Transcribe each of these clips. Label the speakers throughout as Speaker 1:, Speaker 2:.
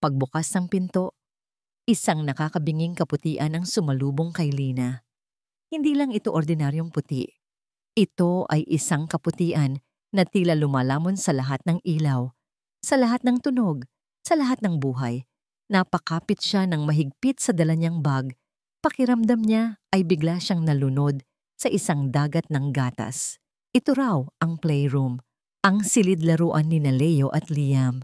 Speaker 1: Pagbukas ng pinto, isang nakakabinging kaputian ang sumalubong kay Lina. Hindi lang ito ordinaryong puti. Ito ay isang kaputian na tila lumalamon sa lahat ng ilaw, sa lahat ng tunog, sa lahat ng buhay. Napakapit siya ng mahigpit sa dala niyang bag. Pakiramdam niya ay bigla siyang nalunod sa isang dagat ng gatas. Ito raw ang playroom, ang silid laruan ni Leo at Liam.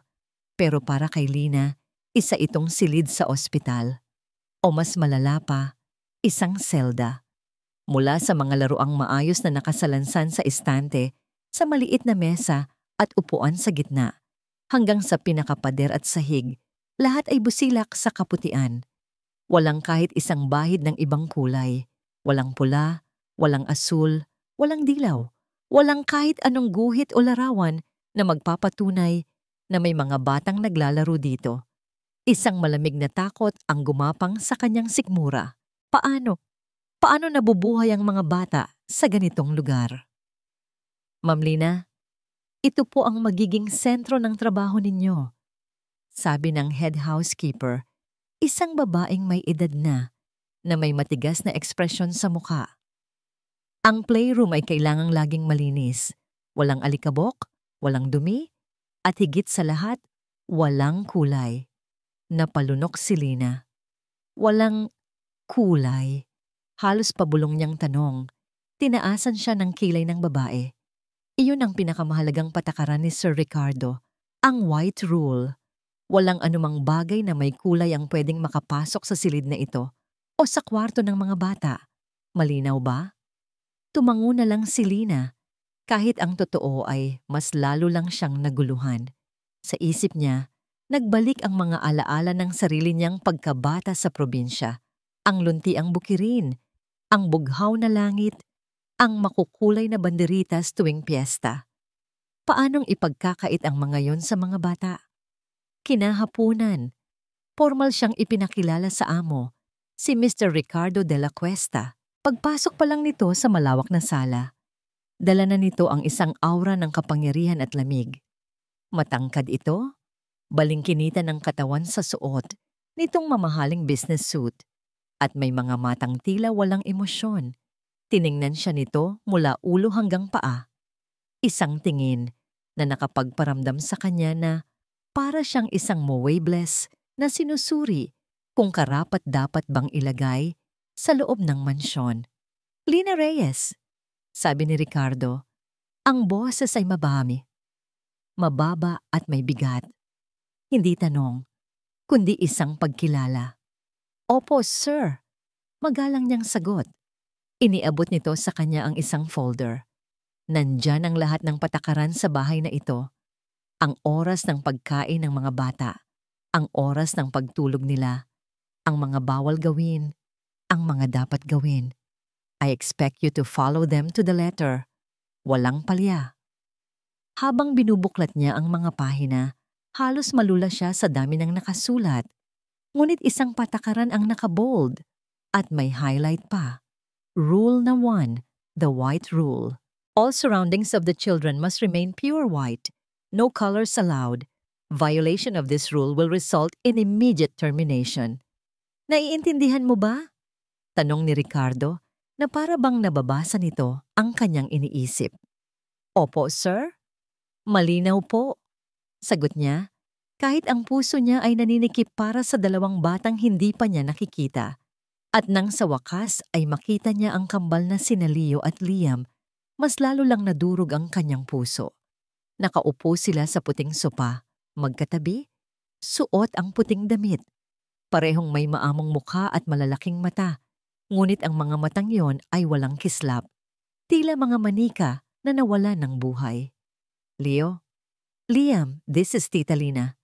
Speaker 1: Pero para kay Lina, isa itong silid sa ospital. O mas malala pa, isang selda. Mula sa mga laruang maayos na nakasalansan sa istante, sa maliit na mesa at upuan sa gitna, hanggang sa pinakapader at sahig, lahat ay busilak sa kaputian. Walang kahit isang bahid ng ibang kulay. Walang pula, walang asul, walang dilaw. Walang kahit anong guhit o larawan na magpapatunay na may mga batang naglalaro dito. Isang malamig na takot ang gumapang sa kanyang sikmura. Paano? Paano nabubuhay ang mga bata sa ganitong lugar? Ma'am Lina, ito po ang magiging sentro ng trabaho ninyo. Sabi ng head housekeeper, isang babaeng may edad na may matigas na ekspresyon sa muka. Ang playroom ay kailangang laging malinis. Walang alikabok, walang dumi, at higit sa lahat, walang kulay. Napalunok si Lina. Walang kulay. Halos pabulong niyang tanong. Tinaasan siya ng kilay ng babae. Iyon ang pinakamahalagang patakaran ni Sir Ricardo, ang white rule. Walang anumang bagay na may kulay ang pwedeng makapasok sa silid na ito o sa kwarto ng mga bata. Malinaw ba? Tumango na lang si Lina. Kahit ang totoo ay mas lalo lang siyang naguluhan. Sa isip niya, nagbalik ang mga alaala ng sarili niyang pagkabata sa probinsya. Ang luntiang bukirin, ang bughaw na langit, ang makukulay na banderitas tuwing piyesta. Paanong ipagkakait ang mga yon sa mga bata? Kinahapunan, formal siyang ipinakilala sa amo, si Mr. Ricardo de la Cuesta. Pagpasok pa lang nito sa malawak na sala, dala na nito ang isang aura ng kapangyarihan at lamig. Matangkad ito, balingkinita ng katawan sa suot nitong mamahaling business suit, at may mga matang tila walang emosyon. Tiningnan siya nito mula ulo hanggang paa. Isang tingin na nakapagparamdam sa kanya na para siyang isang muebles na sinusuri kung karapat-dapat bang ilagay sa loob ng mansyon. Lina Reyes, sabi ni Ricardo, ang boses ay mabami, mababa at may bigat. Hindi tanong, kundi isang pagkilala. Opo, sir. Magalang niyang sagot. Iniabot nito sa kanya ang isang folder. Nandyan ang lahat ng patakaran sa bahay na ito. Ang oras ng pagkain ng mga bata, ang oras ng pagtulog nila, ang mga bawal gawin, ang mga dapat gawin. I expect you to follow them to the letter. Walang palya. Habang binubuklat niya ang mga pahina, halos malula siya sa dami ng nakasulat. Ngunit isang patakaran ang nakabold at may highlight pa. Rule na 1, the white rule. All surroundings of the children must remain pure white. No colors allowed. Violation of this rule will result in immediate termination. Naiintindihan mo ba? Tanong ni Ricardo na para bang nababasa nito ang kanyang iniisip. Opo, sir. Malinaw po. Sagot niya, kahit ang puso niya ay naninikip para sa dalawang batang hindi pa niya nakikita. At nang sa wakas ay makita niya ang kambal na sina Leo at Liam, mas lalo lang nadurog ang kanyang puso. Nakaupo sila sa puting sopa, magkatabi, suot ang puting damit. Parehong may maamong mukha at malalaking mata, ngunit ang mga matang yon ay walang kislap. Tila mga manika na nawala ng buhay. Leo, Liam, this is Tita Lina.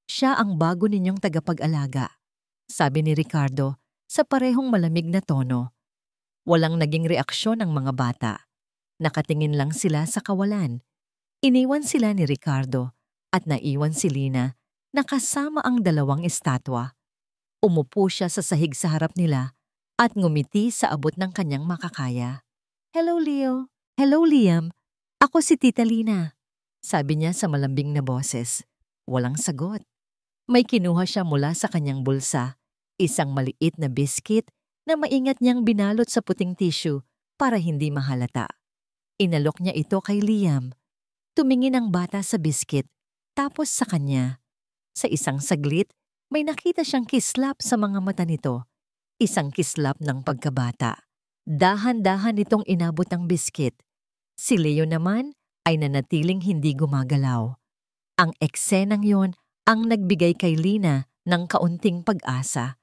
Speaker 1: Siya ang bago ninyong tagapag-alaga, sabi ni Ricardo sa parehong malamig na tono. Walang naging reaksyon ang mga bata. Nakatingin lang sila sa kawalan. Iniwan sila ni Ricardo at naiwan si Lina na kasama ang dalawang estatwa. Umupo siya sa sahig sa harap nila at ngumiti sa abot ng kanyang makakaya. Hello, Leo. Hello, Liam. Ako si Tita Lina, sabi niya sa malambing na boses. Walang sagot. May kinuha siya mula sa kanyang bulsa, isang maliit na biskit na maingat niyang binalot sa puting tissue para hindi mahalata. Inalok niya ito kay Liam. Tumingin ang bata sa biskit, tapos sa kanya. Sa isang saglit, may nakita siyang kislap sa mga mata nito. Isang kislap ng pagkabata. Dahan-dahan itong inabot ang biskit. Si Leo naman ay nanatiling hindi gumagalaw. Ang eksenang yon ang nagbigay kay Lina ng kaunting pag-asa.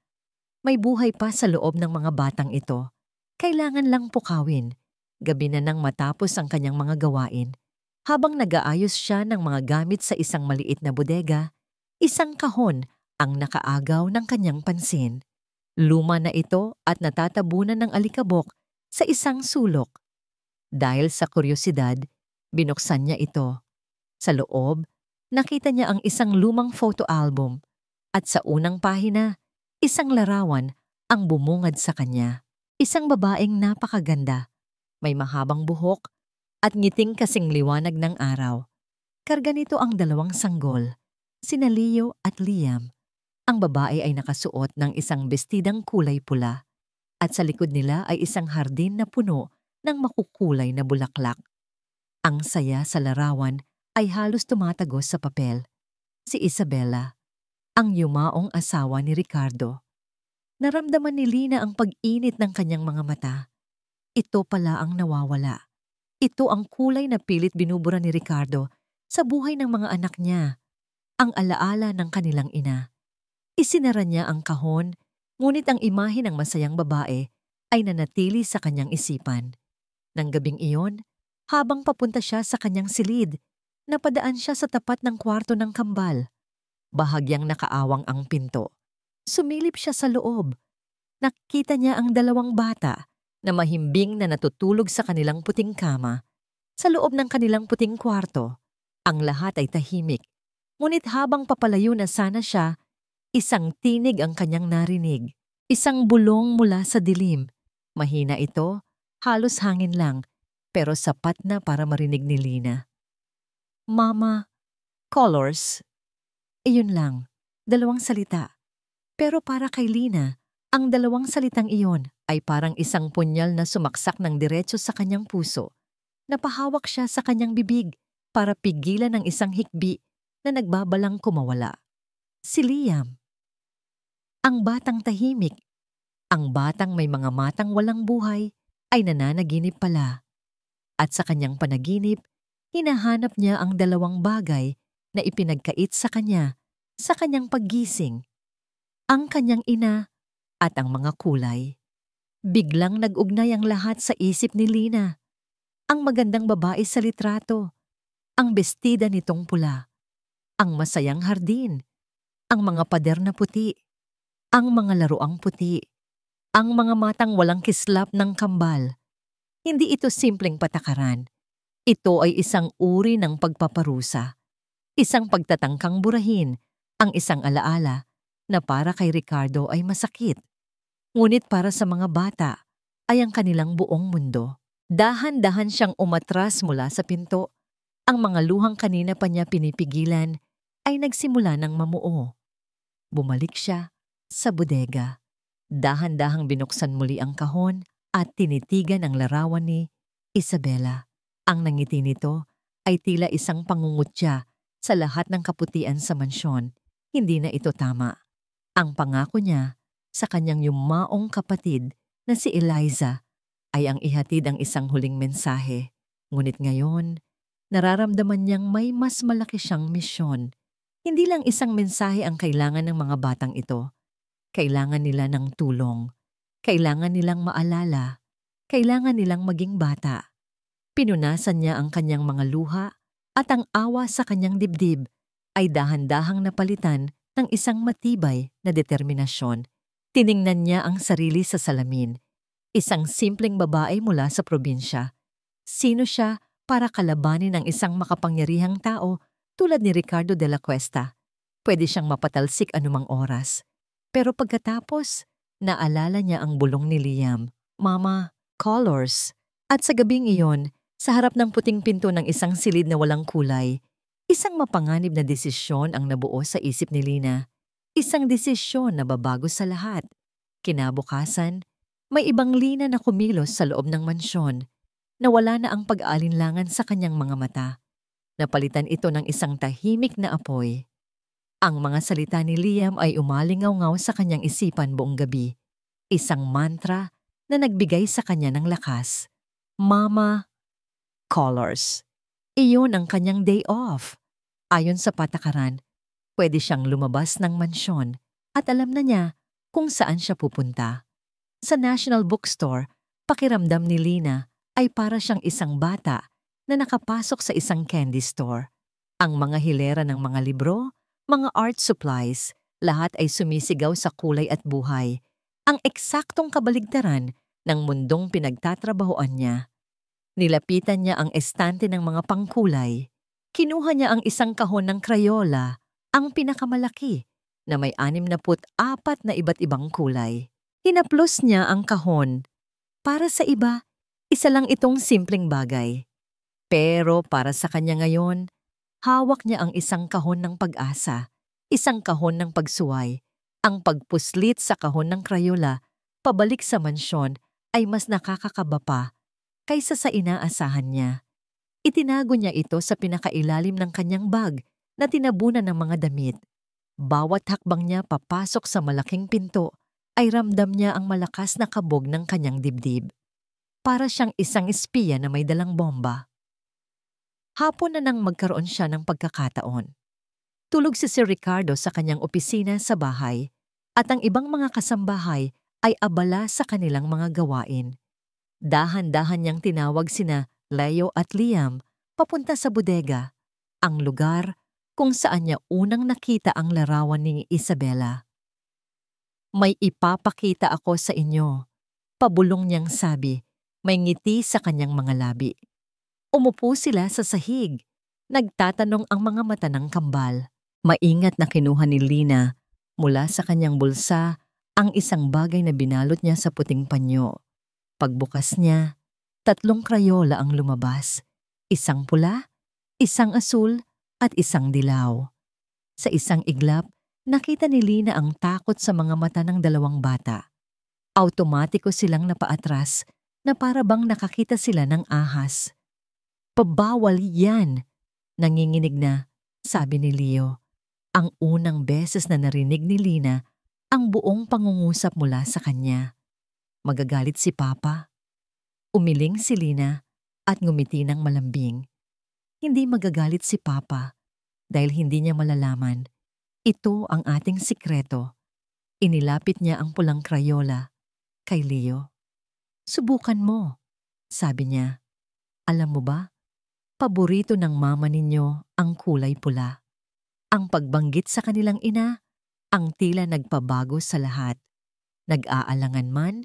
Speaker 1: May buhay pa sa loob ng mga batang ito. Kailangan lang pukawin. Gabi na nang matapos ang kanyang mga gawain. Habang nag-aayos siya ng mga gamit sa isang maliit na bodega, isang kahon ang nakaagaw ng kanyang pansin. Luma na ito at natatabunan ng alikabok sa isang sulok. Dahil sa kuryosidad, binuksan niya ito. Sa loob, nakita niya ang isang lumang photo album at sa unang pahina, isang larawan ang bumungad sa kanya. Isang babaeng napakaganda, may mahabang buhok at ngiting kasing liwanag ng araw. Karga nito ang dalawang sanggol, sina Leo at Liam. Ang babae ay nakasuot ng isang bestidang kulay pula at sa likod nila ay isang hardin na puno ng makukulay na bulaklak. Ang saya sa larawan ay halos tumatagos sa papel. Si Isabella, ang yumaong asawa ni Ricardo. Naramdaman ni Lina ang pag-init ng kanyang mga mata. Ito pala ang nawawala. Ito ang kulay na pilit binubura ni Ricardo sa buhay ng mga anak niya. Ang alaala ng kanilang ina. Isinara niya ang kahon, ngunit ang imahe ng masayang babae ay nanatili sa kanyang isipan. Nang gabing iyon, habang papunta siya sa kanyang silid, napadaan siya sa tapat ng kwarto ng kambal. Bahagyang nakaawang ang pinto. Sumilip siya sa loob. Nakita niya ang dalawang bata na mahimbing na natutulog sa kanilang puting kama. Sa loob ng kanilang puting kwarto, ang lahat ay tahimik. Ngunit habang papalayo na sana siya, isang tinig ang kanyang narinig. Isang bulong mula sa dilim. Mahina ito, halos hangin lang, pero sapat na para marinig ni Lina. Mama, colors. Iyon lang, dalawang salita. Pero para kay Lina, ang dalawang salitang iyon ay parang isang punyal na sumaksak ng diretso sa kanyang puso. Napahawak siya sa kanyang bibig para pigilan ang isang hikbi na nagbabalang kumawala. Si Liam. Ang batang tahimik, ang batang may mga matang walang buhay, ay nananaginip pala. At sa kanyang panaginip, hinahanap niya ang dalawang bagay na ipinagkait sa kanya sa kanyang paggising. Ang kanyang ina at ang mga kulay. Biglang nag-ugnay ang lahat sa isip ni Lina. Ang magandang babae sa litrato, ang bestida nitong pula, ang masayang hardin, ang mga pader na puti, ang mga laruang puti, ang mga matang walang kislap ng kambal. Hindi ito simpleng patakaran. Ito ay isang uri ng pagpaparusa, isang pagtatangkang burahin, ang isang alaala na para kay Ricardo ay masakit. Ngunit para sa mga bata ay ang kanilang buong mundo. Dahan-dahan siyang umatras mula sa pinto. Ang mga luhang kanina pa niya pinipigilan ay nagsimula ng mamuo. Bumalik siya sa bodega. Dahan-dahang binuksan muli ang kahon at tinitigan ang larawan ni Isabella. Ang nangiti nito ay tila isang pangungutya sa lahat ng kaputian sa mansyon. Hindi na ito tama. Ang pangako niya sa kanyang yumaong kapatid na si Eliza ay ang ihatid ang isang huling mensahe. Ngunit ngayon, nararamdaman niyang may mas malaki siyang misyon. Hindi lang isang mensahe ang kailangan ng mga batang ito. Kailangan nila ng tulong. Kailangan nilang maalala. Kailangan nilang maging bata. Pinunasan niya ang kanyang mga luha at ang awa sa kanyang dibdib ay dahan-dahang napalitan ng isang matibay na determinasyon. Tiningnan niya ang sarili sa salamin. Isang simpleng babae mula sa probinsya. Sino siya para kalabanin ang isang makapangyarihang tao tulad ni Ricardo de la Cuesta? Pwede siyang mapatalsik anumang oras. Pero pagkatapos, naalala niya ang bulong ni Liam. Mama, colors. At sa gabing iyon, sa harap ng puting pinto ng isang silid na walang kulay, isang mapanganib na desisyon ang nabuo sa isip ni Lina. Isang desisyon na babago sa lahat. Kinabukasan, may ibang Lina na kumilos sa loob ng mansyon. Nawala na ang pag-aalinlangan sa kanyang mga mata. Napalitan ito ng isang tahimik na apoy. Ang mga salita ni Liam ay umalingaw-ngaw sa kanyang isipan buong gabi. Isang mantra na nagbigay sa kanya ng lakas. Mama, colors. Iyon ang kanyang day off. Ayon sa patakaran, pwede siyang lumabas ng mansyon at alam na niya kung saan siya pupunta. Sa National Bookstore, pakiramdam ni Lina ay para siyang isang bata na nakapasok sa isang candy store. Ang mga hilera ng mga libro, mga art supplies, lahat ay sumisigaw sa kulay at buhay. Ang eksaktong kabaligtaran ng mundong pinagtatrabahoan niya. Nilapitan niya ang estante ng mga pangkulay. Kinuha niya ang isang kahon ng Crayola, ang pinakamalaki, na may 64 na iba't ibang kulay. Hinaplos niya ang kahon. Para sa iba, isa lang itong simpleng bagay. Pero para sa kanya ngayon, hawak niya ang isang kahon ng pag-asa, isang kahon ng pagsuway. Ang pagpuslit sa kahon ng Crayola, pabalik sa mansyon, ay mas nakakakaba pa kaysa sa inaasahan niya. Itinago niya ito sa pinakailalim ng kanyang bag na tinabunan ng mga damit. Bawat hakbang niya papasok sa malaking pinto ay ramdam niya ang malakas na kabog ng kanyang dibdib. Para siyang isang espiya na may dalang bomba. Hapon na nang magkaroon siya ng pagkakataon. Tulog si Sir Ricardo sa kanyang opisina sa bahay at ang ibang mga kasambahay ay abala sa kanilang mga gawain. Dahan-dahan niyang tinawag sina Leo at Liam papunta sa bodega, ang lugar kung saan niya unang nakita ang larawan ni Isabela. May ipapakita ako sa inyo, pabulong niyang sabi, may ngiti sa kanyang mga labi. Umupo sila sa sahig. Nagtatanong ang mga mata ng kambal. Maingat na kinuha ni Lina mula sa kanyang bulsa ang isang bagay na binalot niya sa puting panyo. Pagbukas niya, 3 Crayola ang lumabas. Isang pula, isang asul, at isang dilaw. Sa isang iglap, nakita ni Lina ang takot sa mga mata ng 2 bata. Automatiko silang napaatras na para bang nakakita sila ng ahas. Pabawal yan, nanginginig na, sabi ni Leo. Ang unang beses na narinig ni Lina ang buong pangungusap mula sa kanya. Magagalit si Papa. Umiling si Lina at ngumiti ng malambing. Hindi magagalit si Papa dahil hindi niya malalaman. Ito ang ating sikreto. Inilapit niya ang pulang Crayola kay Leo. Subukan mo, sabi niya. Alam mo ba, paborito ng mama ninyo ang kulay pula. Ang pagbanggit sa kanilang ina, ang tila nagpabago sa lahat. Nag-aalangan man,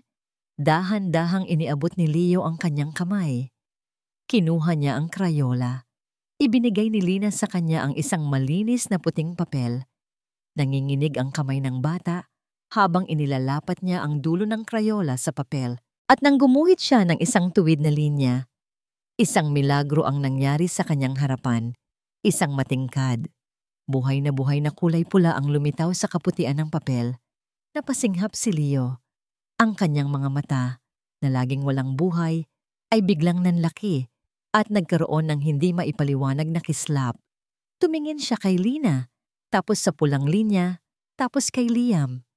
Speaker 1: dahan-dahang iniabot ni Leo ang kanyang kamay. Kinuha niya ang Crayola. Ibinigay ni Lina sa kanya ang isang malinis na puting papel. Nanginginig ang kamay ng bata habang inilalapat niya ang dulo ng Crayola sa papel. At nang gumuhit siya ng isang tuwid na linya, isang milagro ang nangyari sa kanyang harapan. Isang matingkad. Buhay na kulay pula ang lumitaw sa kaputian ng papel. Napasinghap si Leo. Ang kanyang mga mata, na laging walang buhay, ay biglang nanlaki at nagkaroon ng hindi maipaliwanag na kislap. Tumingin siya kay Lina, tapos sa pulang linya, tapos kay Liam.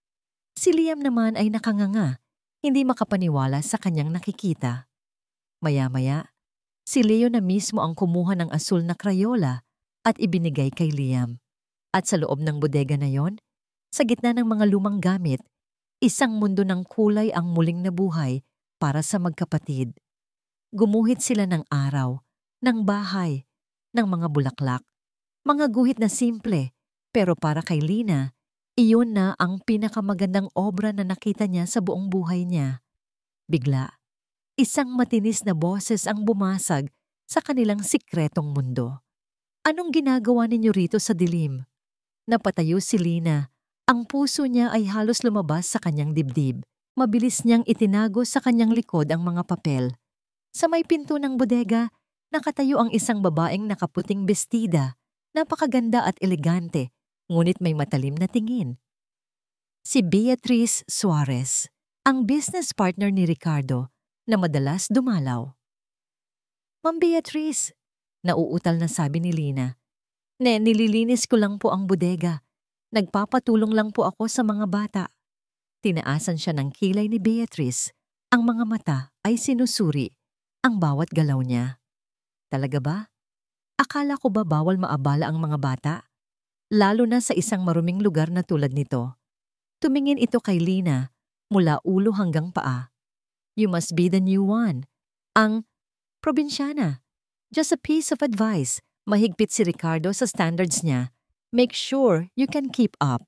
Speaker 1: Si Liam naman ay nakanganga, hindi makapaniwala sa kanyang nakikita. Maya-maya, si Leo na mismo ang kumuha ng asul na Crayola at ibinigay kay Liam. At sa loob ng bodega na yon, sa gitna ng mga lumang gamit, isang mundo ng kulay ang muling nabuhay para sa magkapatid. Gumuhit sila ng araw, ng bahay, ng mga bulaklak. Mga guhit na simple, pero para kay Lina, iyon na ang pinakamagandang obra na nakita niya sa buong buhay niya. Bigla, isang matinis na boses ang bumasag sa kanilang sikretong mundo. Anong ginagawa ninyo rito sa dilim? Napatayo si Lina. Ang puso niya ay halos lumabas sa kanyang dibdib. Mabilis niyang itinago sa kanyang likod ang mga papel. Sa may pinto ng bodega, nakatayo ang isang babaeng nakaputing bestida. Napakaganda at elegante, ngunit may matalim na tingin. Si Beatrice Suarez, ang business partner ni Ricardo na madalas dumalaw. Ma'am Beatrice, nauutal na sabi ni Lina. Nililinis ko lang po ang bodega. Nagpapatulong lang po ako sa mga bata. Tinaasan siya ng kilay ni Beatrice. Ang mga mata ay sinusuri ang bawat galaw niya. Talaga ba? Akala ko ba bawal maabala ang mga bata? Lalo na sa isang maruming lugar na tulad nito. Tumingin ito kay Lina mula ulo hanggang paa. You must be the new one. Ang probinsyana. Just a piece of advice. Mahigpit si Ricardo sa standards niya. Make sure you can keep up.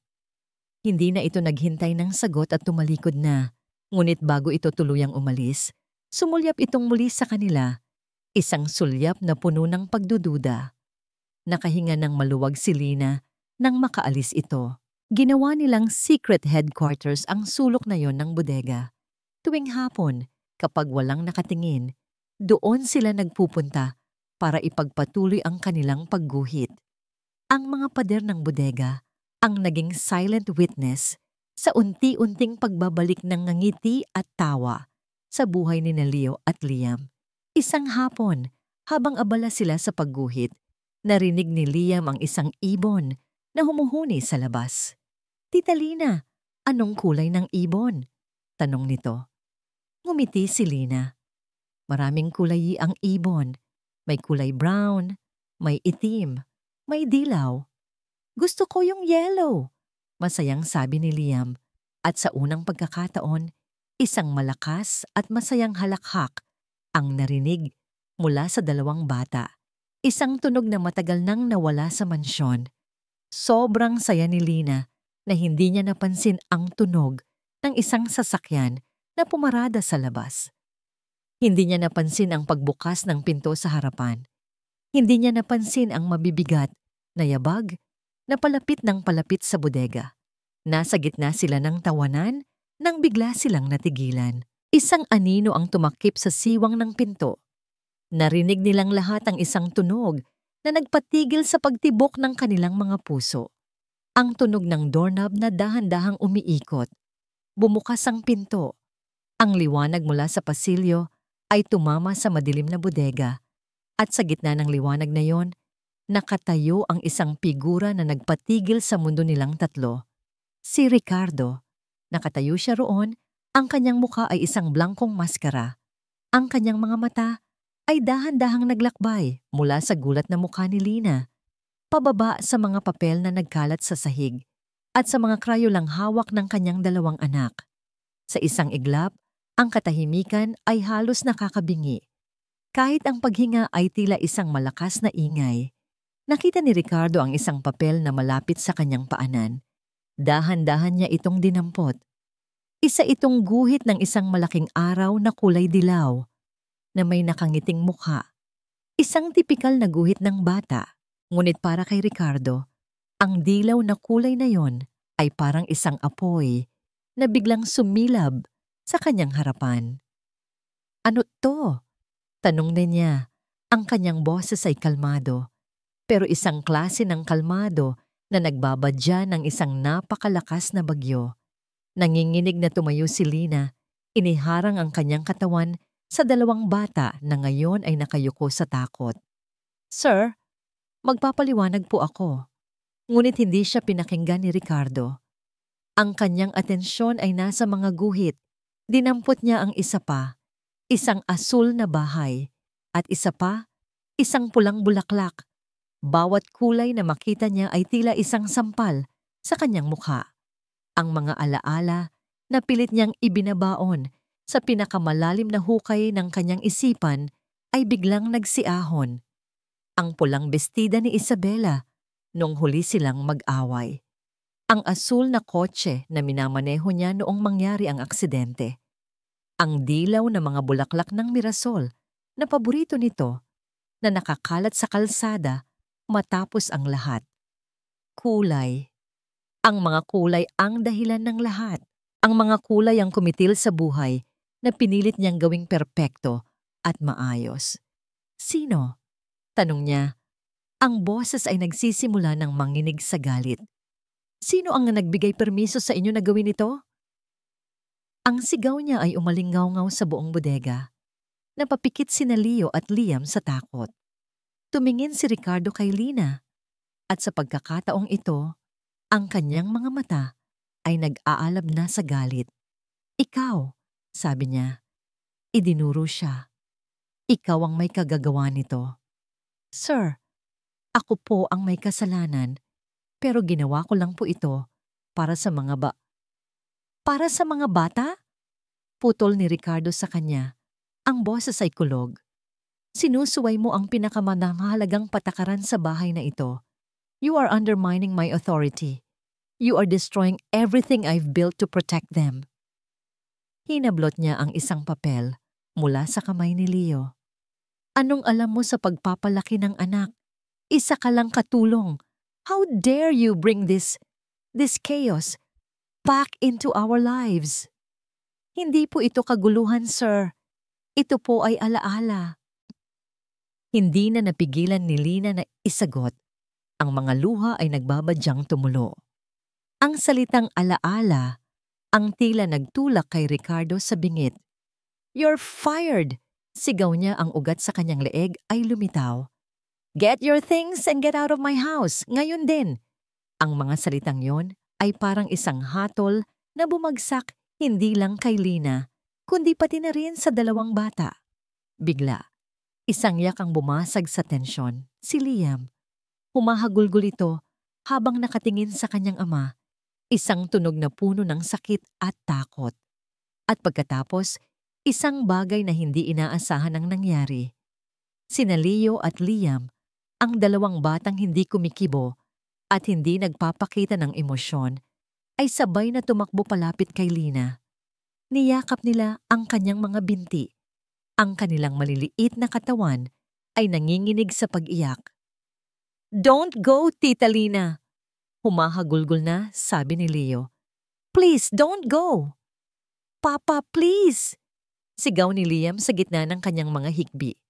Speaker 1: Hindi na ito naghintay ng sagot at tumalikod na. Ngunit bago ito tuluyang umalis, sumulyap itong muli sa kanila. Isang sulyap na puno ng pagdududa. Nakahinga ng maluwag si Lina nang makaalis ito. Ginawa nilang secret headquarters ang sulok na yon ng bodega. Tuwing hapon, kapag walang nakatingin, doon sila nagpupunta para ipagpatuloy ang kanilang pagguhit. Ang mga pader ng bodega ang naging silent witness sa unti-unting pagbabalik ng ngiti at tawa sa buhay ni Leo at Liam. Isang hapon, habang abala sila sa pagguhit, narinig ni Liam ang isang ibon na humuhuni sa labas. Tita Lina, anong kulay ng ibon? Tanong nito. Ngumiti si Lina. Maraming kulay ang ibon. May kulay brown, may itim, may dilaw. Gusto ko yung yellow, masayang sabi ni Liam. At sa unang pagkakataon, isang malakas at masayang halakhak ang narinig mula sa dalawang bata. Isang tunog na matagal nang nawala sa mansyon. Sobrang saya ni Lina na hindi niya napansin ang tunog ng isang sasakyan na pumarada sa labas. Hindi niya napansin ang pagbukas ng pinto sa harapan. Hindi niya napansin ang mabibigat na yabag na palapit ng palapit sa bodega. Nasa gitna sila ng tawanan nang bigla silang natigilan. Isang anino ang tumakip sa siwang ng pinto. Narinig nilang lahat ang isang tunog na nagpatigil sa pagtibok ng kanilang mga puso. Ang tunog ng doorknob na dahan-dahang umiikot. Bumukas ang pinto. Ang liwanag mula sa pasilyo ay tumama sa madilim na bodega. At sa gitna ng liwanag na yon, nakatayo ang isang figura na nagpatigil sa mundo nilang tatlo. Si Ricardo. Nakatayo siya roon, ang kanyang mukha ay isang blangkong maskara. Ang kanyang mga mata ay dahan-dahang naglakbay mula sa gulat na mukha ni Lina, pababa sa mga papel na nagkalat sa sahig, at sa mga krayolang hawak ng kanyang dalawang anak. Sa isang iglap, ang katahimikan ay halos nakakabingi. Kahit ang paghinga ay tila isang malakas na ingay. Nakita ni Ricardo ang isang papel na malapit sa kanyang paanan. Dahan-dahan niya itong dinampot. Isa itong guhit ng isang malaking araw na kulay dilaw, na may nakangiting mukha. Isang tipikal na guhit ng bata. Ngunit para kay Ricardo, ang dilaw na kulay na yon ay parang isang apoy na biglang sumilab sa kanyang harapan. Ano to? Tanong na niya. Ang kanyang boses ay kalmado, pero isang klase ng kalmado na nagbabadya ng isang napakalakas na bagyo. Nanginginig na tumayo si Lina, iniharang ang kanyang katawan sa dalawang bata na ngayon ay nakayuko sa takot. Sir, magpapaliwanag po ako. Ngunit hindi siya pinakinggan ni Ricardo. Ang kanyang atensyon ay nasa mga guhit. Dinampot niya ang isa pa, isang asul na bahay, at isa pa, isang pulang bulaklak. Bawat kulay na makita niya ay tila isang sampal sa kanyang mukha. Ang mga alaala na pilit niyang ibinabaon sa pinakamalalim na hukay ng kanyang isipan ay biglang nagsiahon. Ang pulang bestida ni Isabela nung huli silang mag-away. Ang asul na kotse na minamaneho niya noong mangyari ang aksidente. Ang dilaw na mga bulaklak ng mirasol na paborito nito na nakakalat sa kalsada matapos ang lahat. Kulay. Ang mga kulay ang dahilan ng lahat. Ang mga kulay ang kumitil sa buhay na pinilit niyang gawing perpekto at maayos. Sino? Tanong niya. Ang boses ay nagsisimula ng manginig sa galit. Sino ang nagbigay permiso sa inyo na gawin ito? Ang sigaw niya ay umalingaw-ngaw sa buong bodega. Napapikit sina Leo at Liam sa takot. Tumingin si Ricardo kay Lina at sa pagkakataong ito, ang kanyang mga mata ay nag-aalab na sa galit. Ikaw, sabi niya. Idinuro siya. Ikaw ang may kagagawa nito. Sir, ako po ang may kasalanan, pero ginawa ko lang po ito para sa mga Para sa mga bata? Putol ni Ricardo sa kanya, ang boss sa psikolog. Sinusuway mo ang pinakamahalagang patakaran sa bahay na ito. You are undermining my authority. You are destroying everything I've built to protect them. Hinablot niya ang isang papel mula sa kamay ni Leo. Anong alam mo sa pagpapalaki ng anak? Isa ka lang katulong. How dare you bring this chaos back into our lives? Hindi po ito kaguluhan, sir. Ito po ay alaala. Hindi na napigilan ni Lina na isagot. Ang mga luha ay nagbabadyang tumulo. Ang salitang alaala, ang tila nagtulak kay Ricardo sa bingit. You're fired! Sigaw niya, ang ugat sa kanyang leeg ay lumitaw. Get your things and get out of my house, ngayon din. Ang mga salitang yon ay parang isang hatol na bumagsak hindi lang kay Lina, kundi pati na rin sa dalawang bata. Bigla, isang yak ang bumasag sa tensyon, si Liam. Humahagulgol ito habang nakatingin sa kanyang ama, isang tunog na puno ng sakit at takot. At pagkatapos, isang bagay na hindi inaasahan ang nangyari. Sina Leo at Liam, ang dalawang batang hindi kumikibo at hindi nagpapakita ng emosyon, ay sabay na tumakbo palapit kay Lina. Niyakap nila ang kanyang mga binti. Ang kanilang maliliit na katawan ay nanginginig sa pag-iyak. Don't go, Tita Lina! Humahagulgol na, sabi ni Leo. Please, don't go! Papa, please! Sigaw ni Liam sa gitna ng kanyang mga hikbi.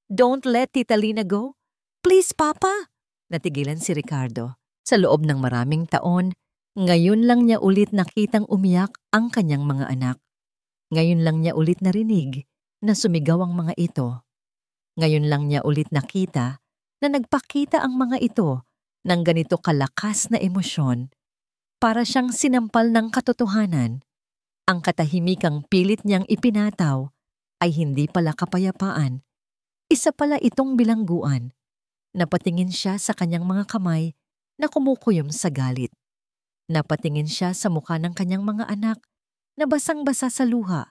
Speaker 1: Don't let Tita Lina go. Please, Papa! Natigilan si Ricardo. Sa loob ng maraming taon, ngayon lang niya ulit nakitang umiyak ang kanyang mga anak. Ngayon lang niya ulit narinig na sumigaw ang mga ito. Ngayon lang niya ulit nakita na nagpakita ang mga ito ng ganito kalakas na emosyon. Para siyang sinampal ng katotohanan. Ang katahimikang pilit niyang ipinataw ay hindi pala kapayapaan. Isa pala itong bilangguan. Napatingin siya sa kanyang mga kamay na kumukuyom sa galit. Napatingin siya sa mukha ng kanyang mga anak na basang-basa sa luha,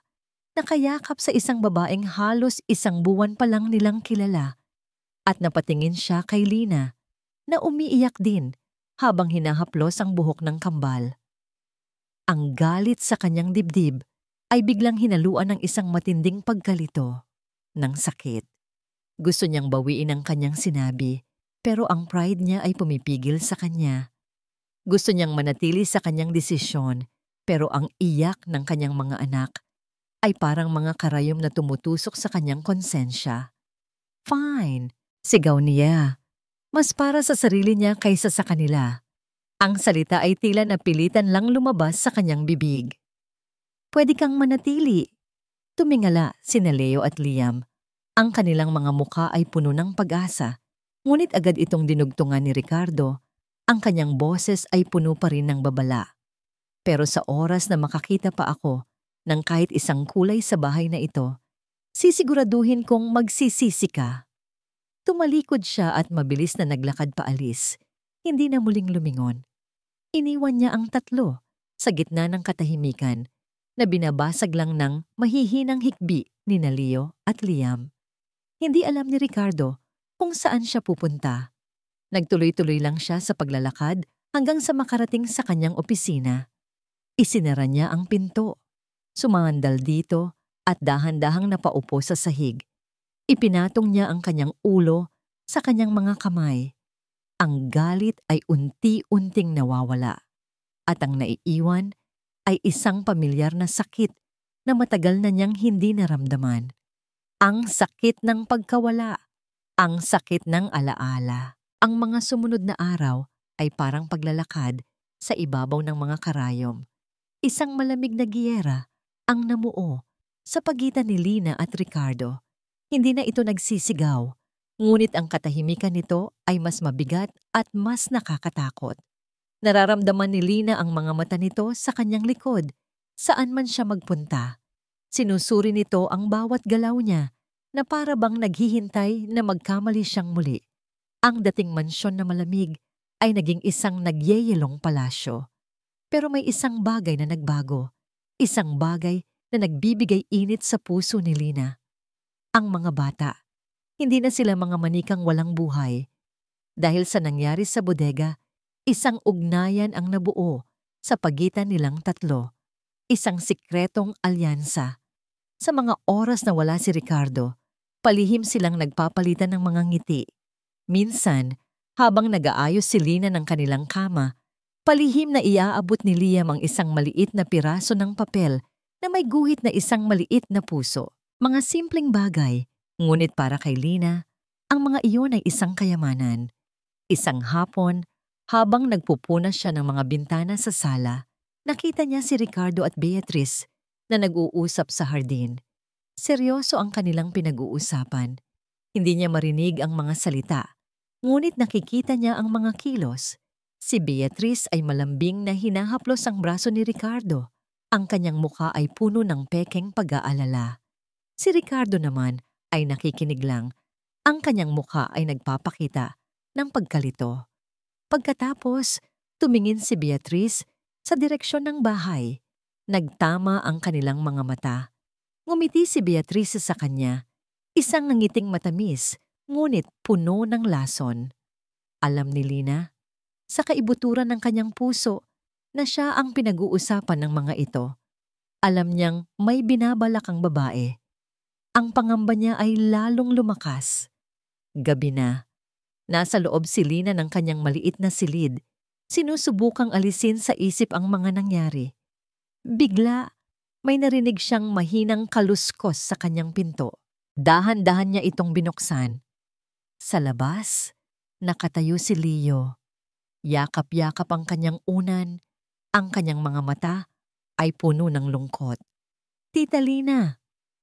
Speaker 1: nakayakap sa isang babaeng halos 1 buwan pa lang nilang kilala. At napatingin siya kay Lina na umiiyak din habang hinahaplos ang buhok ng kambal. Ang galit sa kanyang dibdib ay biglang hinaluan ng isang matinding pagkalito, ng sakit. Gusto niyang bawiin ang kanyang sinabi, pero ang pride niya ay pumipigil sa kanya. Gusto niyang manatili sa kanyang desisyon, pero ang iyak ng kanyang mga anak ay parang mga karayom na tumutusok sa kanyang konsensya. Fine, sigaw niya. Mas para sa sarili niya kaysa sa kanila. Ang salita ay tila napilitan lang lumabas sa kanyang bibig. Pwede kang manatili. Tumingala sina Leo at Liam. Ang kanilang mga muka ay puno ng pag-asa, ngunit agad itong dinugtungan ni Ricardo. Ang kanyang boses ay puno pa rin ng babala. Pero sa oras na makakita pa ako ng kahit isang kulay sa bahay na ito, sisiguraduhin kong magsisisi ka. Tumalikod siya at mabilis na naglakad paalis. Hindi na muling lumingon. Iniwan niya ang tatlo sa gitna ng katahimikan na binabasag lang ng mahihinang hikbi ni Leo at Liam. Hindi alam ni Ricardo kung saan siya pupunta. Nagtuloy-tuloy lang siya sa paglalakad hanggang sa makarating sa kanyang opisina. Isinara niya ang pinto. Sumandal dito at dahan-dahang napaupo sa sahig. Ipinatong niya ang kanyang ulo sa kanyang mga kamay. Ang galit ay unti-unting nawawala. At ang naiiwan ay isang pamilyar na sakit na matagal na niyang hindi naramdaman. Ang sakit ng pagkawala. Ang sakit ng alaala. Ang mga sumunod na araw ay parang paglalakad Sa ibabaw ng mga karayom, isang malamig na giyera ang namuo sa pagitan ni Lina at Ricardo. Hindi na ito nagsisigaw, ngunit ang katahimikan nito ay mas mabigat at mas nakakatakot. Nararamdaman ni Lina ang mga mata nito sa kanyang likod, saan man siya magpunta. Sinusuri nito ang bawat galaw niya na para bang naghihintay na magkamali siyang muli. Ang dating mansyon na malamig ay naging isang nagyeyelong palasyo. Pero may isang bagay na nagbago. Isang bagay na nagbibigay init sa puso ni Lina. Ang mga bata. Hindi na sila mga manikang walang buhay. Dahil sa nangyari sa bodega, isang ugnayan ang nabuo sa pagitan nilang tatlo. Isang sikretong alyansa. Sa mga oras na wala si Ricardo, palihim silang nagpapalitan ng mga ngiti. Minsan, habang nag-aayos si Lina ng kanilang kama, palihim na iaabot ni Liam ang isang maliit na piraso ng papel na may guhit na isang maliit na puso. Mga simpleng bagay, ngunit para kay Lina, ang mga iyon ay isang kayamanan. Isang hapon, habang nagpupunas siya ng mga bintana sa sala, nakita niya si Ricardo at Beatrice na nag-uusap sa hardin. Seryoso ang kanilang pinag-uusapan. Hindi niya marinig ang mga salita, ngunit nakikita niya ang mga kilos. Si Beatrice ay malambing na hinahaplos ang braso ni Ricardo. Ang kanyang mukha ay puno ng pekeng pag-aalala. Si Ricardo naman ay nakikinig lang. Ang kanyang mukha ay nagpapakita ng pagkalito. Pagkatapos, tumingin si Beatrice sa direksyon ng bahay. Nagtama ang kanilang mga mata. Ngumiti si Beatrice sa kanya. Isang ngiting matamis, ngunit puno ng lason. Alam ni Lina, sa kaibuturan ng kanyang puso, na siya ang pinag-uusapan ng mga ito. Alam niyang may binabalak ang babae. Ang pangamba niya ay lalong lumakas. Gabi na. Nasa loob si Lina ng kanyang maliit na silid. Sinusubukang alisin sa isip ang mga nangyari. Bigla, may narinig siyang mahinang kaluskos sa kanyang pinto. Dahan-dahan niya itong binuksan. Sa labas, nakatayo si Leo. Yakap-yakap ang kanyang unan. Ang kanyang mga mata ay puno ng lungkot. Tita Lina,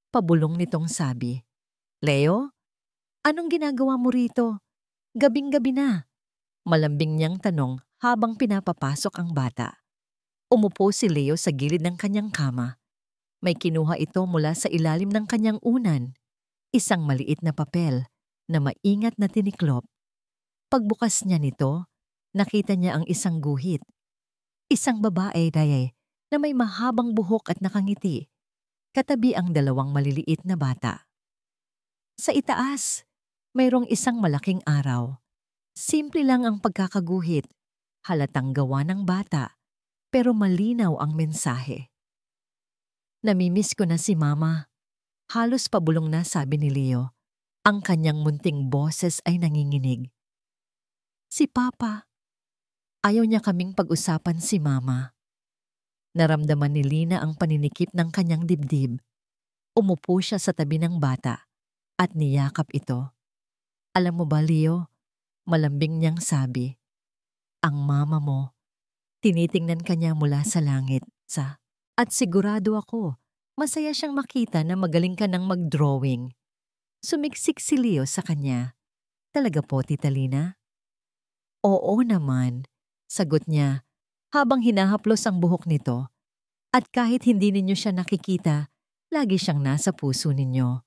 Speaker 1: pabulong nitong sabi. Leo, anong ginagawa mo rito? Gabing-gabi na. Malambing niyang tanong habang pinapapasok ang bata. Umupo si Leo sa gilid ng kanyang kama. May kinuha ito mula sa ilalim ng kanyang unan. Isang maliit na papel na maingat na tiniklop. Pagbukas niya nito, nakita niya ang isang guhit. Isang babae, Daye, na may mahabang buhok at nakangiti. Katabi ang dalawang maliliit na bata. Sa itaas, mayroong isang malaking araw. Simple lang ang pagkakaguhit. Halatang gawa ng bata, pero malinaw ang mensahe. Namimiss ko na si Mama. Halos pabulong na sabi ni Leo. Ang kanyang munting boses ay nanginginig. Si Papa. Ayaw niya kaming pag-usapan si Mama. Naramdaman ni Lina ang paninikip ng kanyang dibdib. Umupo siya sa tabi ng bata at niyakap ito. Alam mo ba, Leo? Malambing niyang sabi. Ang mama mo. Tinitingnan kanya mula sa langit, at sigurado ako, masaya siyang makita na magaling ka ng mag-drawing. Sumiksik si Leo sa kanya. Talaga po, Tita Lina? Oo naman, sagot niya habang hinahaplos ang buhok nito. At kahit hindi ninyo siya nakikita, lagi siyang nasa puso ninyo.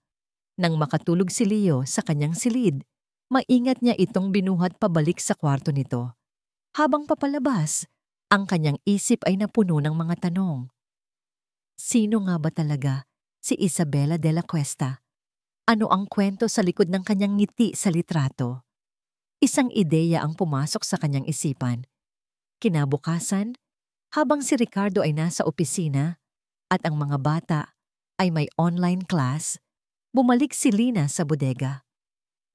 Speaker 1: Nang makatulog si Leo sa kanyang silid, maingat niya itong binuhat pabalik sa kwarto nito. Habang papalabas, ang kanyang isip ay napuno ng mga tanong. Sino nga ba talaga si Isabela de la Cuesta? Ano ang kwento sa likod ng kanyang ngiti sa litrato? Isang ideya ang pumasok sa kanyang isipan. Kinabukasan, habang si Ricardo ay nasa opisina at ang mga bata ay may online class, bumalik si Lina sa bodega.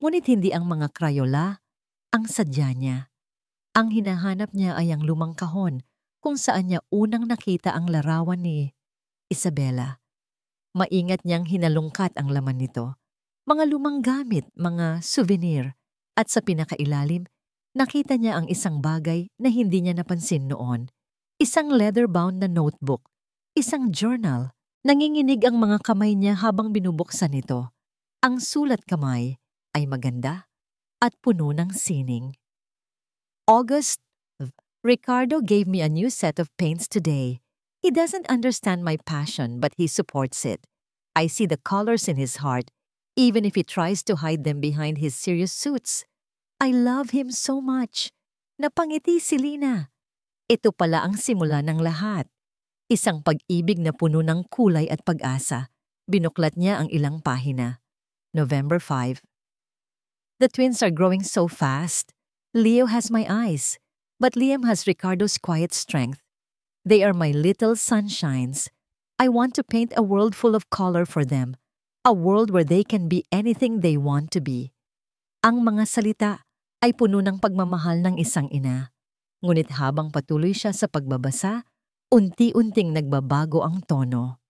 Speaker 1: Ngunit hindi ang mga Crayola ang sadya niya. Ang hinahanap niya ay ang lumang kahon kung saan niya unang nakita ang larawan ni Isabela. Maingat niyang hinalungkat ang laman nito. Mga lumang gamit, mga souvenir, at sa pinakailalim, Nakita niya ang isang bagay na hindi niya napansin noon. Isang leather-bound na notebook, isang journal. Nanginginig ang mga kamay niya habang binubuksan ito. Ang sulat kamay ay maganda at puno ng sining. August, Ricardo gave me a new set of paints today. He doesn't understand my passion, but he supports it. I see the colors in his heart, even if he tries to hide them behind his serious suits. I love him so much. Napangiti si Lina. Ito pala ang simula ng lahat. Isang pag-ibig na puno ng kulay at pag-asa. Binuklat niya ang ilang pahina. November 5. The twins are growing so fast. Leo has my eyes, but Liam has Ricardo's quiet strength. They are my little sunshines. I want to paint a world full of color for them. A world where they can be anything they want to be. Ang mga salita ay puno ng pagmamahal ng isang ina. Ngunit habang patuloy siya sa pagbabasa, unti-unting nagbabago ang tono.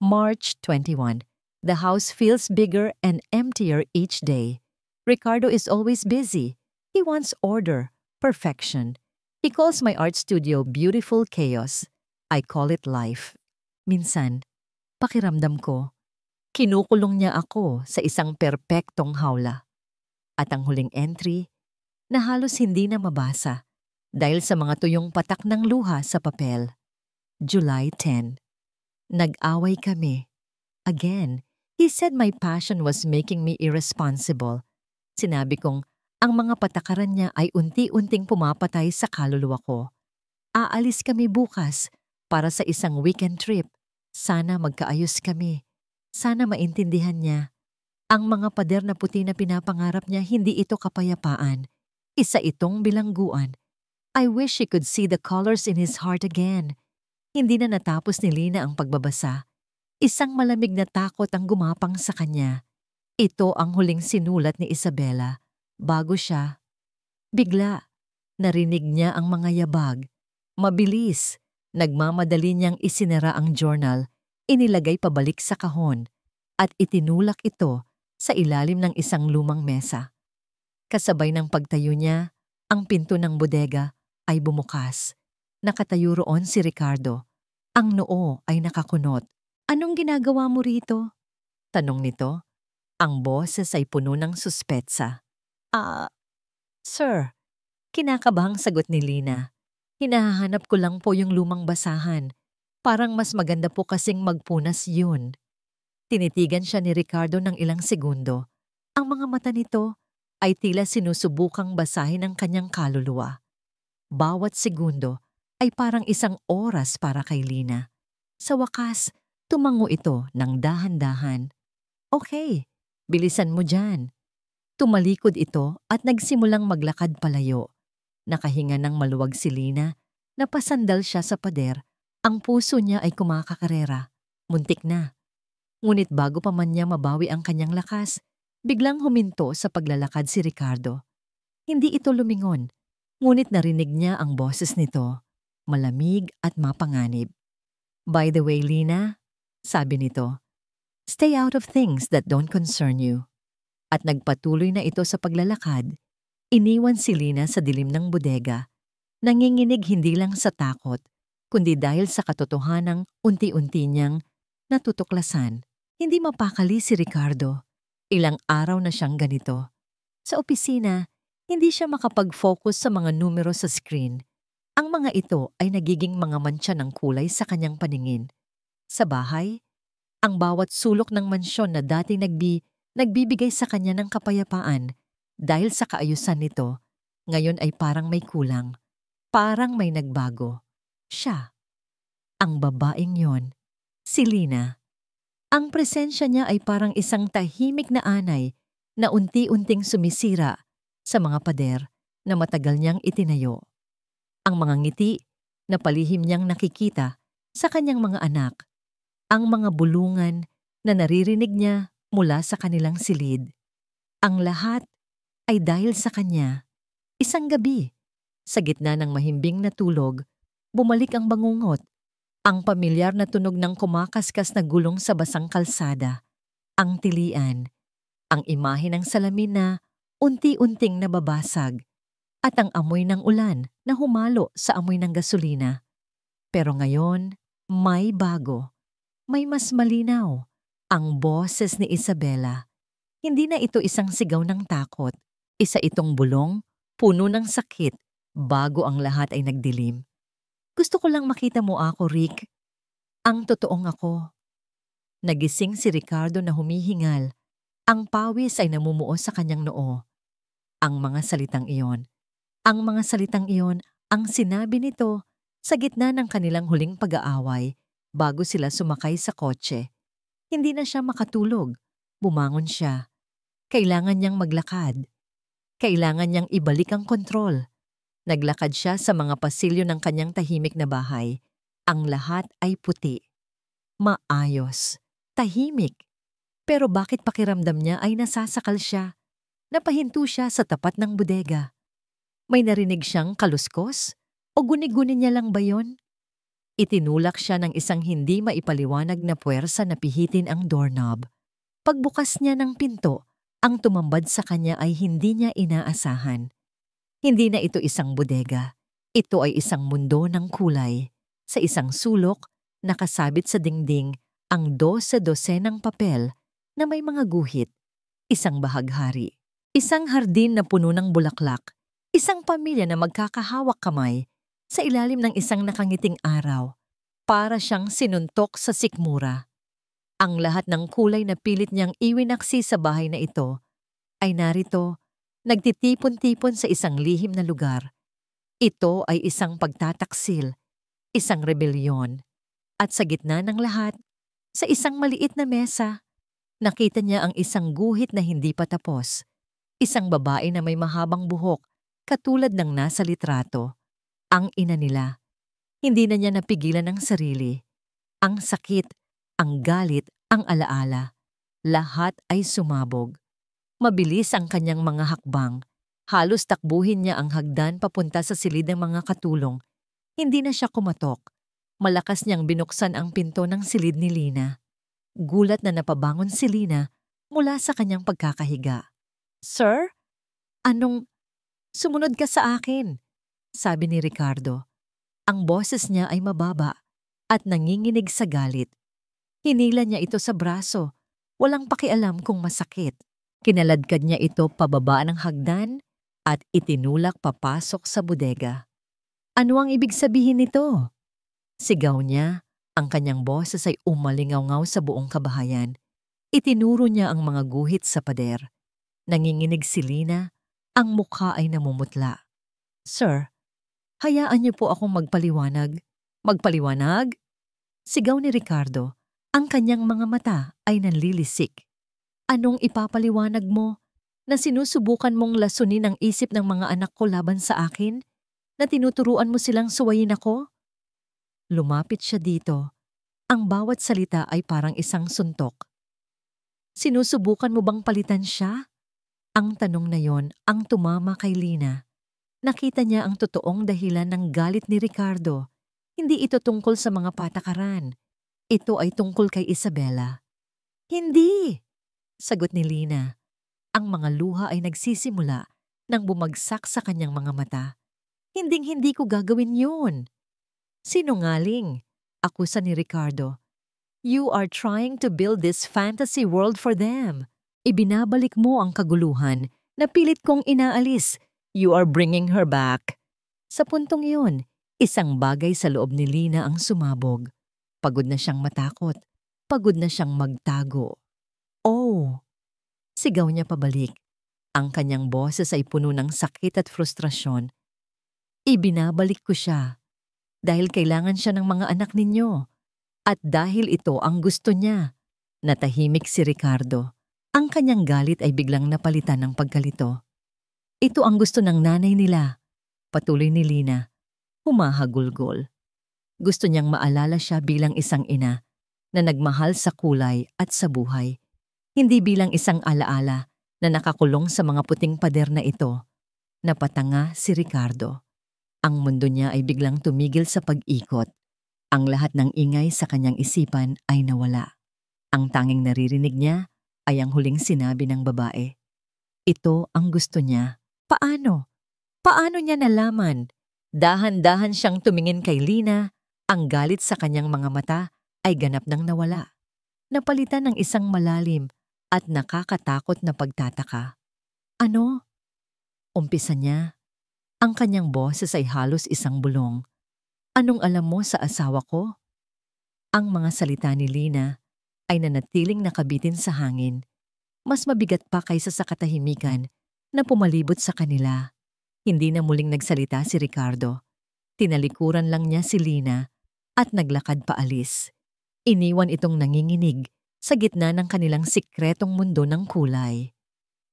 Speaker 1: March 21. The house feels bigger and emptier each day. Ricardo is always busy. He wants order, perfection. He calls my art studio beautiful chaos. I call it life. Minsan, pakiramdam ko, kinukulong niya ako sa isang perpektong hawla. At ang huling entry, na halos hindi na mabasa dahil sa mga tuyong patak ng luha sa papel. July 10. Nag-away kami. Again, he said my passion was making me irresponsible. Sinabi kong, ang mga patakaran niya ay unti-unting pumapatay sa kaluluwa ko. Aalis kami bukas para sa isang weekend trip. Sana magkaayos kami. Sana maintindihan niya. Ang mga pader na puti na pinapangarap niya, hindi ito kapayapaan. Isa itong bilangguan. I wish he could see the colors in his heart again. Hindi na natapos ni Lina ang pagbabasa. Isang malamig na takot ang gumapang sa kanya. Ito ang huling sinulat ni Isabela. Bago siya, bigla, narinig niya ang mga yabag. Mabilis, nagmamadali niyang isinara ang journal, inilagay pabalik sa kahon, at itinulak ito sa ilalim ng isang lumang mesa. Kasabay ng pagtayo niya, ang pinto ng bodega ay bumukas. Nakatayo roon si Ricardo. Ang noo ay nakakunot. Anong ginagawa mo rito? Tanong nito. Ang boses ay puno ng suspetsa. Sir, kinakabahang sagot ni Lina. Hinahanap ko lang po yung lumang basahan. Parang mas maganda po kasing magpunas yun. Tinitigan siya ni Ricardo ng ilang segundo. Ang mga mata nito ay tila sinusubukang basahin ang kanyang kaluluwa. Bawat segundo ay parang isang oras para kay Lina. Sa wakas, tumango ito ng dahan-dahan. Okay, bilisan mo dyan. Tumalikod ito at nagsimulang maglakad palayo. Nakahinga ng maluwag si Lina, napasandal siya sa pader. Ang puso niya ay kumakakarera. Muntik na. Ngunit bago pa man niya mabawi ang kanyang lakas, biglang huminto sa paglalakad si Ricardo. Hindi ito lumingon, ngunit narinig niya ang boses nito, malamig at mapanganib. By the way, Lina, sabi nito, stay out of things that don't concern you. At nagpatuloy na ito sa paglalakad, iniwan si Lina sa dilim ng bodega. Nanginginig hindi lang sa takot, kundi dahil sa katotohanang unti-unti niyang natutuklasan. Hindi mapakali si Ricardo. Ilang araw na siyang ganito. Sa opisina, hindi siya makapag-focus sa mga numero sa screen. Ang mga ito ay nagiging mga mantsa ng kulay sa kanyang paningin. Sa bahay, ang bawat sulok ng mansyon na dati nagbibigay sa kanya ng kapayapaan dahil sa kaayusan nito, ngayon ay parang may kulang. Parang may nagbago. Siya. Ang babaeng yon. Si Lina. Ang presensya niya ay parang isang tahimik na anay na unti-unting sumisira sa mga pader na matagal niyang itinayo. Ang mga ngiti na palihim niyang nakikita sa kanyang mga anak. Ang mga bulungan na naririnig niya mula sa kanilang silid. Ang lahat ay dahil sa kanya. Isang gabi, sa gitna ng mahimbing na tulog, bumalik ang bangungot. Ang pamilyar na tunog ng kumakaskas na gulong sa basang kalsada. Ang tilian. Ang imahe ng salamin na unti-unting nababasag. at ang amoy ng ulan na humalo sa amoy ng gasolina. Pero ngayon, may bago. May mas malinaw. Ang boses ni Isabela. Hindi na ito isang sigaw ng takot. Isa itong bulong, puno ng sakit, bago ang lahat ay nagdilim. Gusto ko lang makita mo ako, Rick. Ang totoong ako. Nagising si Ricardo na humihingal. Ang pawis ay namumuo sa kanyang noo. Ang mga salitang iyon. Ang sinabi nito sa gitna ng kanilang huling pag-aaway bago sila sumakay sa kotse. Hindi na siya makatulog. Bumangon siya. Kailangan niyang maglakad. Kailangan niyang ibalik ang kontrol. Naglakad siya sa mga pasilyo ng kanyang tahimik na bahay. Ang lahat ay puti. Maayos. Tahimik. Pero bakit pakiramdam niya ay nasasakal siya? Napahinto siya sa tapat ng bodega. May narinig siyang kaluskos? O guni-guni niya lang ba yon? Itinulak siya ng isang hindi maipaliwanag na puwersa na pihitin ang doorknob. Pagbukas niya ng pinto, ang tumambad sa kanya ay hindi niya inaasahan. Hindi na ito isang bodega. Ito ay isang mundo ng kulay. Sa isang sulok, nakasabit sa dingding ang 12 papel na may mga guhit. Isang bahaghari. Isang hardin na puno ng bulaklak. Isang pamilya na magkakahawak kamay sa ilalim ng isang nakangiting araw. Para siyang sinuntok sa sikmura. Ang lahat ng kulay na pilit niyang iwinaksi sa bahay na ito ay narito, nagtitipon-tipon sa isang lihim na lugar. Ito ay isang pagtataksil, isang rebelyon. At sa gitna ng lahat, sa isang maliit na mesa, nakita niya ang isang guhit na hindi pa tapos. Isang babae na may mahabang buhok, katulad ng nasa litrato. Ang ina nila. Hindi na niya napigilan ang sarili. Ang sakit, ang galit, ang alaala. Lahat ay sumabog. Mabilis ang kanyang mga hakbang. Halos takbuhin niya ang hagdan papunta sa silid ng mga katulong. Hindi na siya kumatok. Malakas niyang binuksan ang pinto ng silid ni Lina. Gulat na napabangon si Lina mula sa kanyang pagkakahiga. "Sir? Anong... Sumunod ka sa akin," sabi ni Ricardo. Ang boses niya ay mababa at nanginginig sa galit. Hinila niya ito sa braso, walang pakialam kung masakit. Kinaladkad niya ito pababa ng hagdan at itinulak papasok sa bodega. "Ano ang ibig sabihin nito?" Sigaw niya, ang kanyang boses ay umalingaw-ngaw sa buong kabahayan. Itinuro niya ang mga guhit sa pader. Nanginginig si Lina, ang mukha ay namumutla. "Sir, hayaan niyo po akong magpaliwanag." "Magpaliwanag?" Sigaw ni Ricardo. Ang kanyang mga mata ay nanlilisik. "Anong ipapaliwanag mo? Na sinusubukan mong lasunin ang isip ng mga anak ko laban sa akin? Na tinuturuan mo silang suwayin ako?" Lumapit siya dito. Ang bawat salita ay parang isang suntok. "Sinusubukan mo bang palitan siya?" Ang tanong na yon ang tumama kay Lina. Nakita niya ang totoong dahilan ng galit ni Ricardo. Hindi ito tungkol sa mga patakaran. Ito ay tungkol kay Isabela. "Hindi!" sagot ni Lina. Ang mga luha ay nagsisimula nang bumagsak sa kanyang mga mata. "Hinding-hindi ko gagawin yun." "Sinungaling," akusa ni Ricardo. "You are trying to build this fantasy world for them. Ibinabalik mo ang kaguluhan na pilit kong inaalis. You are bringing her back." Sa puntong iyon, isang bagay sa loob ni Lina ang sumabog. Pagod na siyang matakot. Pagod na siyang magtago. "Oh!" Sigaw niya pabalik. Ang kanyang boses ay puno ng sakit at frustrasyon. "Ibinabalik ko siya. Dahil kailangan siya ng mga anak ninyo. At dahil ito ang gusto niya." Natahimik si Ricardo. Ang kanyang galit ay biglang napalitan ng pagkalito. "Ito ang gusto ng nanay nila," patuloy ni Lina. Humahagulgol. Gusto niyang maalala siya bilang isang ina na nagmahal sa kulay at sa buhay. Hindi bilang isang alaala na nakakulong sa mga puting pader na ito. Napatanga si Ricardo. Ang mundo niya ay biglang tumigil sa pag-ikot. Ang lahat ng ingay sa kanyang isipan ay nawala. Ang tanging naririnig niya ay ang huling sinabi ng babae. Ito ang gusto niya. Paano? Paano niya nalaman? Dahan-dahan siyang tumingin kay Lina, ang galit sa kanyang mga mata ay ganap nang nawala. Napalitan ng isang malalim at nakakatakot na pagtataka. Ano? Umpisa niya. Ang kanyang boses ay halos isang bulong. Anong alam mo sa asawa ko? Ang mga salita ni Lina ay nanatiling nakabitin sa hangin. Mas mabigat pa kaysa sa katahimikan na pumalibot sa kanila. Hindi na muling nagsalita si Ricardo. Tinalikuran lang niya si Lina at naglakad paalis. Iniwan itong nanginginig sa gitna ng kanilang sikretong mundo ng kulay.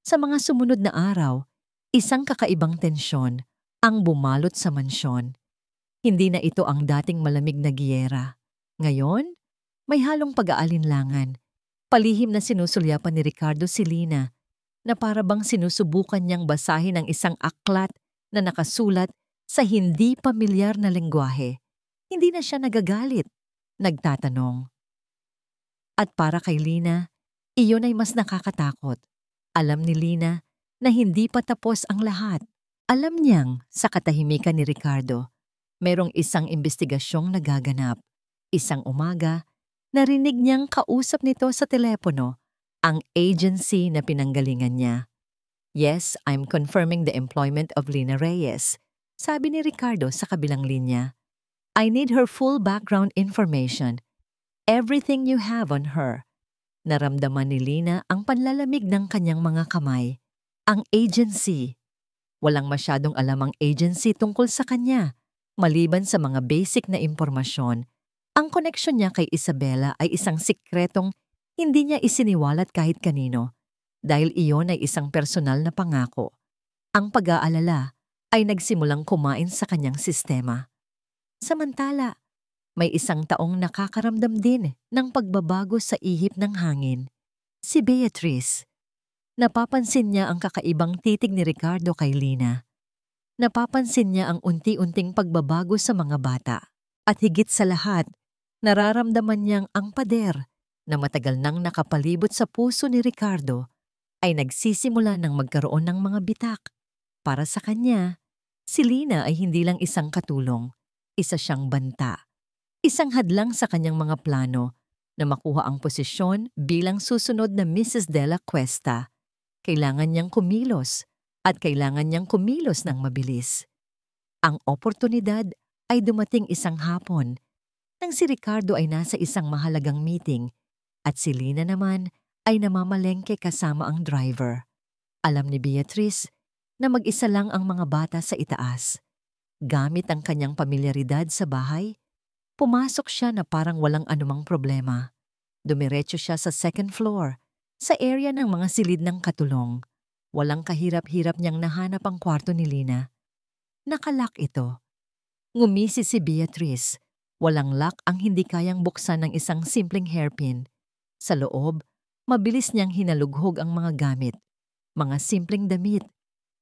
Speaker 1: Sa mga sumunod na araw, isang kakaibang tensyon ang bumalot sa mansyon. Hindi na ito ang dating malamig na giyera. Ngayon, may halong pag-aalinlangan. Palihim na sinusulyapan ni Ricardo si Lina na para bang sinusubukan niyang basahin ang isang aklat na nakasulat sa hindi pamilyar na lengguwahe. Hindi na siya nagagalit, nagtatanong. At para kay Lina, iyon ay mas nakakatakot. Alam ni Lina na hindi pa tapos ang lahat. Alam niyang sa katahimikan ni Ricardo, merong isang investigasyong nagaganap. Isang umaga, narinig niyang kausap nito sa telepono ang agency na pinanggalingan niya. Yes, I'm confirming the employment of Lina Reyes, sabi ni Ricardo sa kabilang linya. I need her full background information. Everything you have on her. Naramdaman ni Lina ang panlalamig ng kanyang mga kamay. Ang agency. Walang masyadong alam ang agency tungkol sa kanya. Maliban sa mga basic na impormasyon, ang koneksyon niya kay Isabela ay isang sikretong hindi niya isiniwalat kahit kanino. Dahil iyon ay isang personal na pangako. Ang pag-aalala ay nagsimulang kumain sa kanyang sistema. Samantala, may isang taong nakakaramdam din ng pagbabago sa ihip ng hangin. Si Beatrice. Napapansin niya ang kakaibang titig ni Ricardo kay Lina. Napapansin niya ang unti-unting pagbabago sa mga bata. At higit sa lahat, nararamdaman niyang ang pader na matagal nang nakapalibot sa puso ni Ricardo ay nagsisimula ng magkaroon ng mga bitak. Para sa kanya, si Lina ay hindi lang isang katulong, isa siyang banta. Isang hadlang sa kanyang mga plano na makuha ang posisyon bilang susunod na Mrs. de la Cuesta. Kailangan niyang kumilos at kailangan niyang kumilos ng mabilis. Ang oportunidad ay dumating isang hapon nang si Ricardo ay nasa isang mahalagang meeting at si Lina naman ay namamalengke kasama ang driver. Alam ni Beatrice na mag-isa lang ang mga bata sa itaas. Gamit ang kanyang pamilyaridad sa bahay, pumasok siya na parang walang anumang problema. Dumiretso siya sa second floor, sa area ng mga silid ng katulong. Walang kahirap-hirap niyang nahanap ang kwarto ni Lina. Nakalock ito. Ngumisi si Beatrice. Walang lock ang hindi kayang buksan ng isang simpleng hairpin. Sa loob, mabilis niyang hinalughog ang mga gamit. Mga simpleng damit,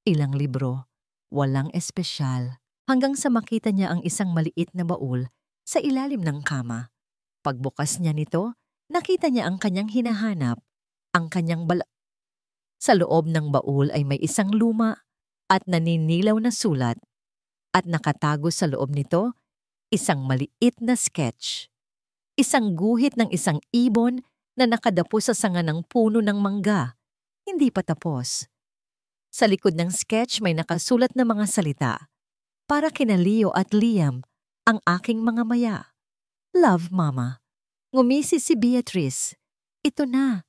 Speaker 1: ilang libro, walang espesyal. Hanggang sa makita niya ang isang maliit na baul sa ilalim ng kama. Pagbukas niya nito, nakita niya ang kanyang hinahanap, ang kanyang Sa loob ng baul ay may isang luma at naninilaw na sulat. At nakatago sa loob nito, isang maliit na sketch. Isang guhit ng isang ibon na nakadapo sa sanga ng puno ng mangga. Hindi pa tapos. Sa likod ng sketch may nakasulat na mga salita. Para kina Leo at Liam, ang aking mga maya. Love, Mama. Ngumisi si Beatrice. Ito na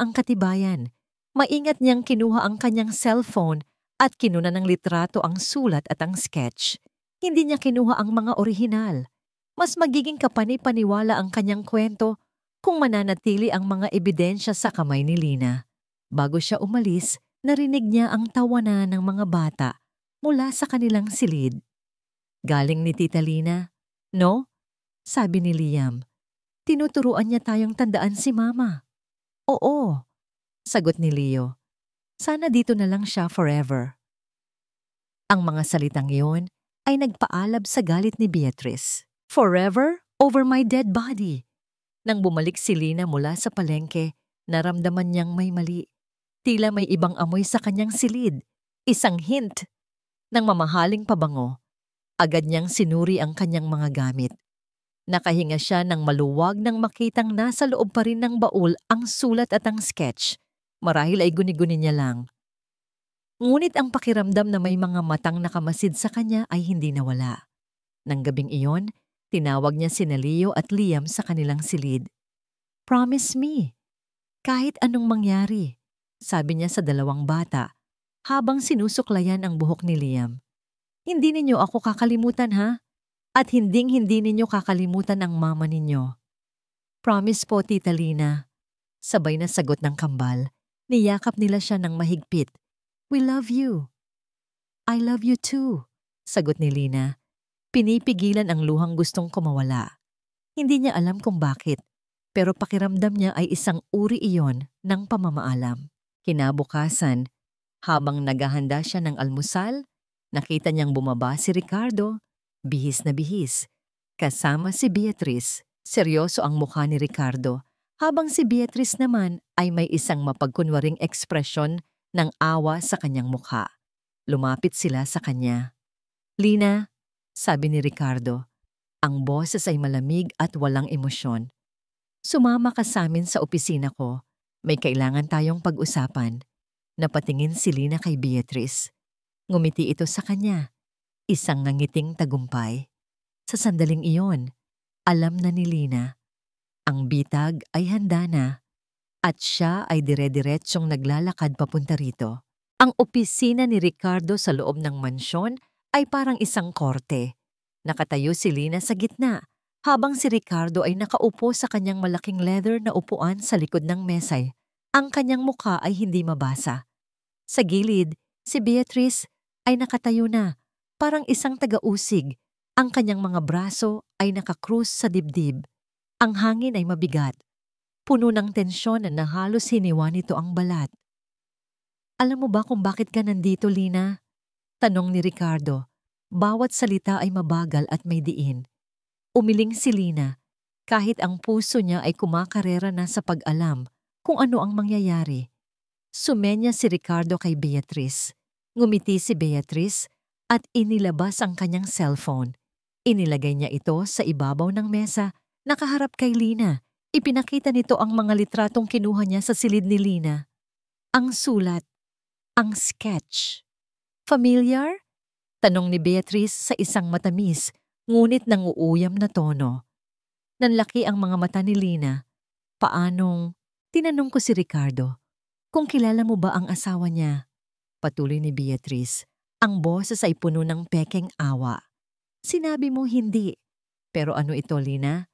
Speaker 1: ang katibayan. Maingat niyang kinuha ang kanyang cellphone at kinuna ng litrato ang sulat at ang sketch. Hindi niya kinuha ang mga orihinal. Mas magiging kapani-paniwala ang kanyang kwento kung mananatili ang mga ebidensya sa kamay ni Lina. Bago siya umalis, narinig niya ang tawanan ng mga bata mula sa kanilang silid. Galing ni Tita Lina, no? Sabi ni Liam. Tinuturuan niya tayong tandaan si Mama. Oo, sagot ni Leo. Sana dito na lang siya forever. Ang mga salitang iyon ay nagpaalab sa galit ni Beatrice. Forever over my dead body. Nang bumalik si Lina mula sa palengke, naramdaman niyang may mali. Tila may ibang amoy sa kanyang silid. Isang hint ng mamahaling pabango. Agad niyang sinuri ang kanyang mga gamit. Nakahinga siya ng maluwag nang makitang nasa loob pa rin ng baul ang sulat at ang sketch. Marahil ay guni-guni niya lang. Ngunit ang pakiramdam na may mga matang nakamasid sa kanya ay hindi nawala. Nang gabing iyon, tinawag niya sina Leo at Liam sa kanilang silid. "Promise me, kahit anong mangyari," sabi niya sa dalawang bata habang sinusuklayan ang buhok ni Liam. "Hindi ninyo ako kakalimutan ha? At hinding-hindi ninyo kakalimutan ang mama ninyo." "Promise po, Tita Lina." Sabay na sagot ng kambal. Niyakap nila siya ng mahigpit. "We love you." "I love you too," sagot ni Lina. Pinipigilan ang luhang gustong kumawala. Hindi niya alam kung bakit, pero pakiramdam niya ay isang uri iyon ng pamamaalam. Kinabukasan, habang naghahanda siya ng almusal, nakita niyang bumaba si Ricardo, bihis na bihis. Kasama si Beatrice. Seryoso ang mukha ni Ricardo, habang si Beatrice naman ay may isang mapagkunwaring ekspresyon ng awa sa kanyang mukha. Lumapit sila sa kanya. "Lina," sabi ni Ricardo, ang boses ay malamig at walang emosyon. "Sumama ka sa amin sa opisina ko. May kailangan tayong pag-usapan." Napatingin si Lina kay Beatrice. Ngumiti ito sa kanya. Isang nangiting tagumpay. Sa sandaling iyon, alam na ni Lina. Ang bitag ay handa na at siya ay dire-diretsyong naglalakad papunta rito. Ang opisina ni Ricardo sa loob ng mansyon ay parang isang korte. Nakatayo si Lina sa gitna, habang si Ricardo ay nakaupo sa kanyang malaking leather na upuan sa likod ng mesa. Ang kanyang mukha ay hindi mabasa. Sa gilid, si Beatrice ay nakatayo na, parang isang taga-usig. Ang kanyang mga braso ay nakakrus sa dibdib. Ang hangin ay mabigat. Puno ng tensyon na halos hiniwa nito ang balat. "Alam mo ba kung bakit ka nandito, Lina?" tanong ni Ricardo. Bawat salita ay mabagal at may diin. Umiling si Lina, kahit ang puso niya ay kumakarera na sa pag-alam kung ano ang mangyayari. Sumenya si Ricardo kay Beatrice. Ngumiti si Beatrice at inilabas ang kanyang cellphone. Inilagay niya ito sa ibabaw ng mesa, nakaharap kay Lina. Ipinakita nito ang mga litratong kinuha niya sa silid ni Lina. Ang sulat, ang sketch. "Familiar?" tanong ni Beatrice sa isang matamis, ngunit nanguuyam na tono. Nanlaki ang mga mata ni Lina. "Paanong?" tinanong ko si Ricardo. "Kung kilala mo ba ang asawa niya?" Patuloy ni Beatrice. Ang boses ay puno ng pekeng awa. "Sinabi mo hindi. Pero ano ito, Lina?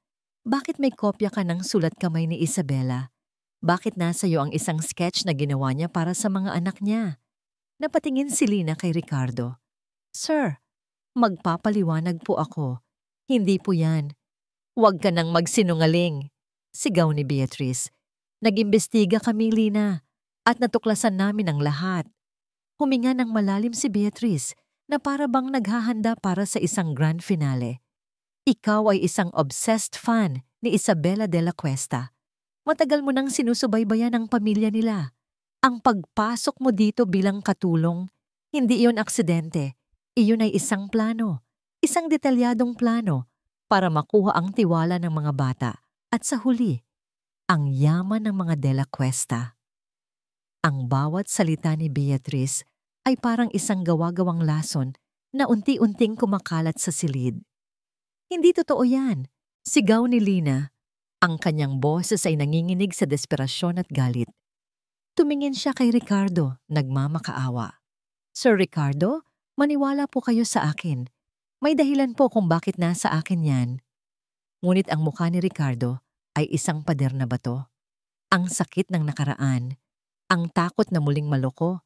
Speaker 1: Bakit may kopya ka ng sulat kamay ni Isabela? Bakit nasa iyo ang isang sketch na ginawa niya para sa mga anak niya?" Napatingin si Lina kay Ricardo. "Sir, magpapaliwanag po ako. Hindi po yan." "Huwag ka nang magsinungaling," sigaw ni Beatrice. "Nag-imbestiga kami, Lina, at natuklasan namin ang lahat." Huminga ng malalim si Beatrice na para bang naghahanda para sa isang grand finale. "Ikaw ay isang obsessed fan ni Isabela de la Cuesta. Matagal mo nang sinusubaybayan ang pamilya nila. Ang pagpasok mo dito bilang katulong, hindi iyon aksidente. Iyon ay isang plano, isang detalyadong plano para makuha ang tiwala ng mga bata at sa huli, ang yaman ng mga de la Cuesta." Ang bawat salita ni Beatrice ay parang isang gawa-gawang lason na unti-unting kumakalat sa silid. "Hindi totoo yan," sigaw ni Lina. Ang kanyang boses ay nanginginig sa desperasyon at galit. Tumingin siya kay Ricardo, nagmamakaawa. "Sir Ricardo, maniwala po kayo sa akin. May dahilan po kung bakit nasa akin yan." Ngunit ang mukha ni Ricardo ay isang pader na bato. Ang sakit ng nakaraan, ang takot na muling maloko,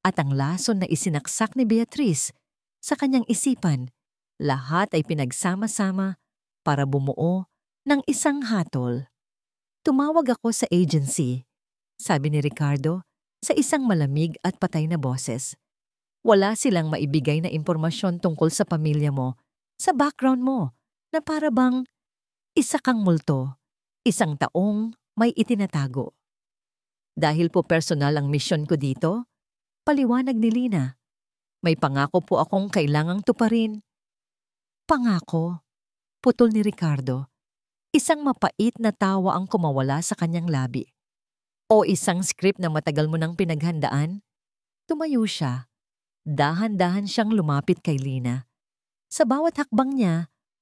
Speaker 1: at ang lason na isinaksak ni Beatrice sa kanyang isipan, lahat ay pinagsama-sama para bumuo ng isang hatol. "Tumawag ako sa agency," sabi ni Ricardo sa isang malamig at patay na boses. "Wala silang maibigay na impormasyon tungkol sa pamilya mo, sa background mo, na para bang isa kang multo, isang taong may itinatago." "Dahil po personal ang misyon ko dito," paliwanag ni Lina. May pangako po akong kailangang tuparin. Pangako? Putol ni Ricardo. Isang mapait na tawa ang kumawala sa kanyang labi. O isang script na matagal mo nang pinaghandaan? Tumayo siya. Dahan-dahan siyang lumapit kay Lina. Sa bawat hakbang niya,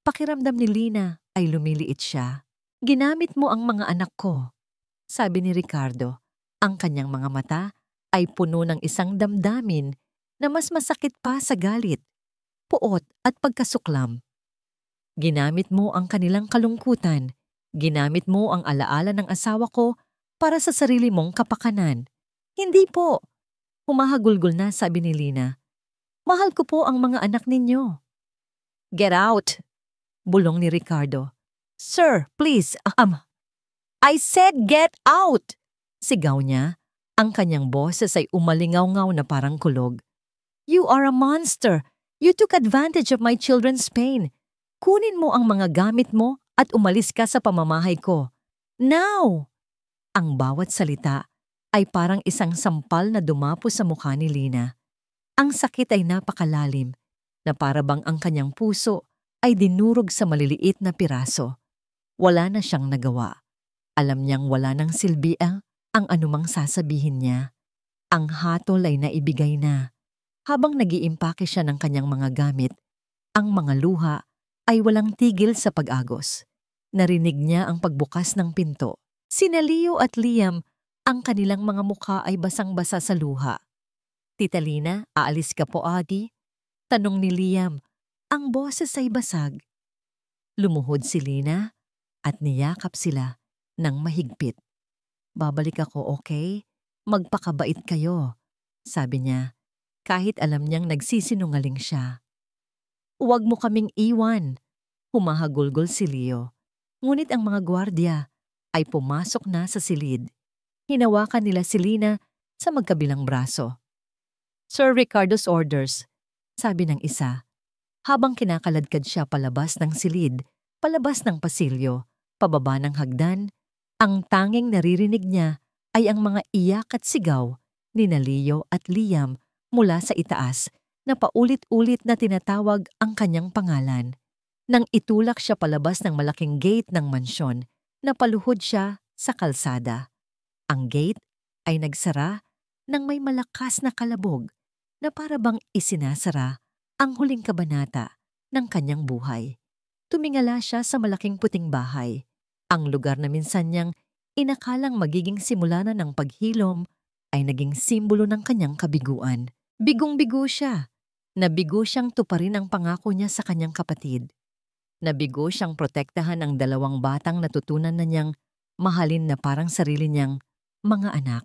Speaker 1: pakiramdam ni Lina ay lumiliit siya. Ginamit mo ang mga anak ko, sabi ni Ricardo. Ang kanyang mga mata ay puno ng isang damdamin na mas masakit pa sa galit, puot at pagkasuklam. Ginamit mo ang kanilang kalungkutan. Ginamit mo ang alaala ng asawa ko para sa sarili mong kapakanan. Hindi po. Humahagulgol na, sabi ni Lina. Mahal ko po ang mga anak ninyo. Get out! Bulong ni Ricardo. Sir, please, I said get out! Sigaw niya. Ang kanyang boses ay umalingaw-ngaw na parang kulog. You are a monster! You took advantage of my children's pain. Kunin mo ang mga gamit mo at umalis ka sa pamamahay ko. Now! Ang bawat salita ay parang isang sampal na dumapo sa mukha ni Lina. Ang sakit ay napakalalim na parabang ang kanyang puso ay dinurog sa maliliit na piraso. Wala na siyang nagawa. Alam niyang wala nang silbi ang anumang sasabihin niya. Ang hatol ay naibigay na. Habang nag-iimpake siya ng kanyang mga gamit, ang mga luha ay walang tigil sa pag-agos. Narinig niya ang pagbukas ng pinto. Sina Leo at Liam, ang kanilang mga mukha ay basang-basa sa luha. Tita Lina, aalis ka po, Agi? Tanong ni Liam. Ang boses ay basag. Lumuhod si Lina at niyakap sila ng mahigpit. Babalik ako, okay? Magpakabait kayo, sabi niya, kahit alam niyang nagsisinungaling siya. Huwag mo kaming iwan, humahagulgol si Leo. Ngunit ang mga gwardya ay pumasok na sa silid. Hinawakan nila si Lina sa magkabilang braso. Sir Ricardo's orders, sabi ng isa, habang kinakaladkad siya palabas ng silid, palabas ng pasilyo, pababa ng hagdan. Ang tanging naririnig niya ay ang mga iyak at sigaw ni Leo at Liam mula sa itaas na paulit-ulit na tinatawag ang kanyang pangalan. Nang itulak siya palabas ng malaking gate ng mansyon, napaluhod siya sa kalsada. Ang gate ay nagsara nang may malakas na kalabog na parabang isinasara ang huling kabanata ng kanyang buhay. Tumingala siya sa malaking puting bahay. Ang lugar na minsan niyang inakalang magiging simula na ng paghilom ay naging simbolo ng kanyang kabiguan. Bigong-bigo siya. Nabigo siyang tuparin ang pangako niya sa kanyang kapatid. Nabigo siyang protektahan ang dalawang batang natutunan na niyang mahalin na parang sarili niyang mga anak.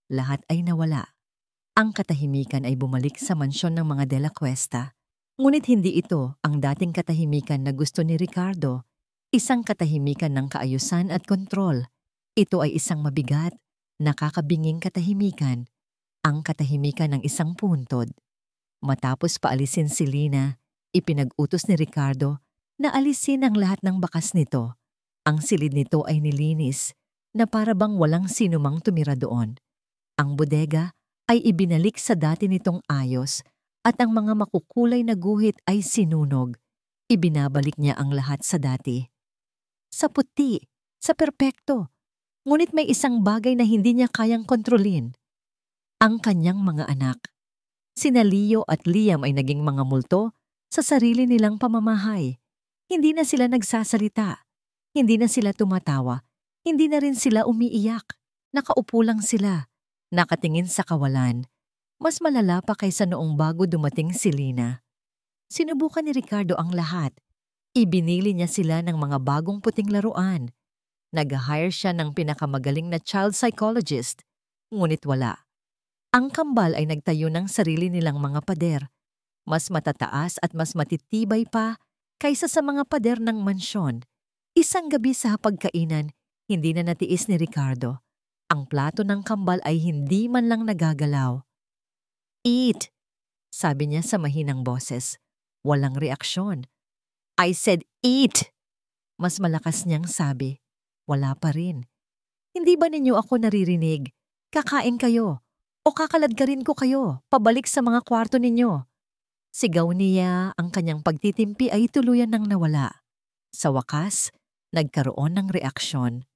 Speaker 1: Lahat ay nawala. Ang katahimikan ay bumalik sa mansyon ng mga De La Cuesta. Ngunit hindi ito ang dating katahimikan na gusto ni Ricardo. Isang katahimikan ng kaayusan at kontrol. Ito ay isang mabigat, nakakabinging katahimikan. Ang katahimikan ng isang puntod. Matapos paalisin si Lina, ipinag-utos ni Ricardo na alisin ang lahat ng bakas nito. Ang silid nito ay nilinis na parabang walang sinumang tumira doon. Ang bodega ay ibinalik sa dati nitong ayos at ang mga makukulay na guhit ay sinunog. Ibinabalik niya ang lahat sa dati. Sa puti, sa perpekto. Ngunit may isang bagay na hindi niya kayang kontrolin. Ang kanyang mga anak. Sina Leo at Liam ay naging mga multo sa sarili nilang pamamahay. Hindi na sila nagsasalita. Hindi na sila tumatawa. Hindi na rin sila umiiyak. Nakaupo lang sila. Nakatingin sa kawalan. Mas malala pa kaysa noong bago dumating si Lina. Sinubukan ni Ricardo ang lahat. Ibinili niya sila ng mga bagong puting laruan. Nag-hire siya ng pinakamagaling na child psychologist. Ngunit wala. Ang kambal ay nagtayo ng sarili nilang mga pader. Mas matataas at mas matitibay pa kaysa sa mga pader ng mansyon. Isang gabi sa hapagkainan, hindi na natiis ni Ricardo. Ang plato ng kambal ay hindi man lang nagagalaw. Eat, sabi niya sa mahinang boses. Walang reaksyon. I said eat. Mas malakas niyang sabi. Wala pa rin. Hindi ba ninyo ako naririnig? Kakain kayo. o kakaladkarin ko kayo pabalik sa mga kwarto ninyo. Sigaw niya, ang kanyang pagtitimpi ay tuluyan ng nawala. Sa wakas, nagkaroon ng reaksyon.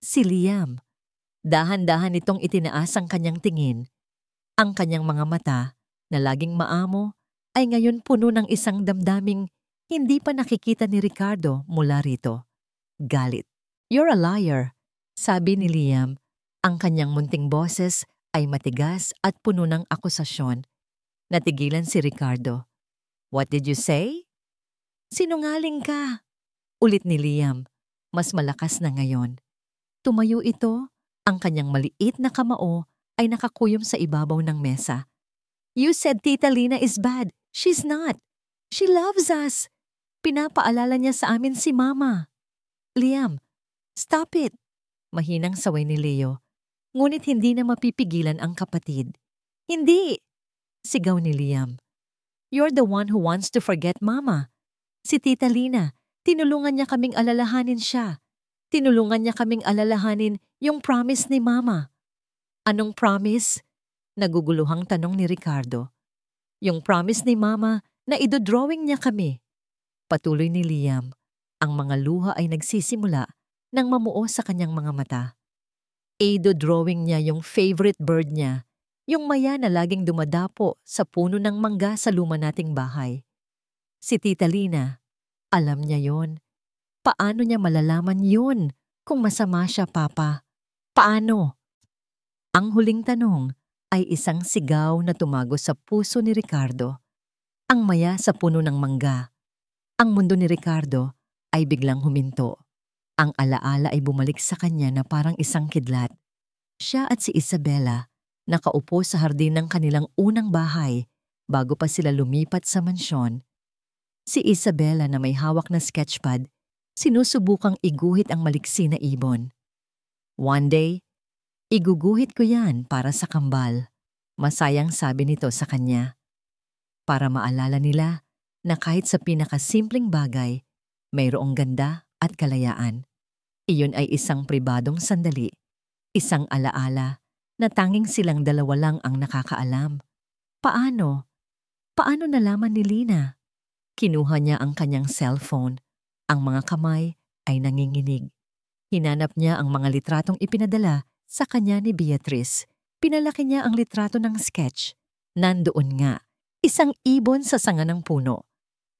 Speaker 1: Si Liam, dahan-dahan itong itinaas ang kanyang tingin. Ang kanyang mga mata, na laging maamo, ay ngayon puno ng isang damdaming hindi pa nakikita ni Ricardo mula rito. Galit. "You're a liar," sabi ni Liam. Ang kanyang munting boses ay matigas at puno ng akusasyon. Natigilan si Ricardo. "What did you say?" "Sinungaling ka," ulit ni Liam. Mas malakas na ngayon. Tumayo ito, ang kanyang maliit na kamao ay nakakuyom sa ibabaw ng mesa. "You said Tita Lina is bad. She's not. She loves us. Pinapaalala niya sa amin si Mama." "Liam, stop it," mahinang saway ni Leo. Ngunit hindi na mapipigilan ang kapatid. "Hindi!" sigaw ni Liam. "You're the one who wants to forget Mama. Si Tita Lina, tinulungan niya kaming alalahanin siya. Tinulungan niya kaming alalahanin yung promise ni Mama." "Anong promise?" Naguguluhang tanong ni Ricardo. "Yung promise ni Mama na idodrawing niya kami." Patuloy ni Liam. Ang mga luha ay nagsisimula nang mamuo sa kanyang mga mata. Idodrawing niya yung favorite bird niya, yung maya na laging dumadapo sa puno ng mangga sa luma nating bahay. Si Tita Lina, alam niya yon. Paano niya malalaman yon kung masama siya, Papa? Paano? Ang huling tanong ay isang sigaw na tumago sa puso ni Ricardo. Ang maya sa puno ng mangga. Ang mundo ni Ricardo ay biglang huminto. Ang alaala ay bumalik sa kanya na parang isang kidlat. Siya at si Isabela nakaupo sa hardin ng kanilang unang bahay bago pa sila lumipat sa mansyon. Si Isabela na may hawak na sketchpad, sinusubukang iguhit ang maliksi na ibon. "One day, iguguhit ko yan para sa kambal," masayang sabi nito sa kanya. Para maalala nila na kahit sa pinakasimpleng bagay, mayroong ganda at kalayaan. Iyon ay isang pribadong sandali, isang alaala na tanging silang dalawa lang ang nakakaalam. Paano? Paano nalaman ni Lina? Kinuha niya ang kanyang cellphone. Ang mga kamay ay nanginginig. Hinanap niya ang mga litratong ipinadala sa kanya ni Beatrice. Pinalaki niya ang litrato ng sketch. Nandoon nga, isang ibon sa sanga ng puno.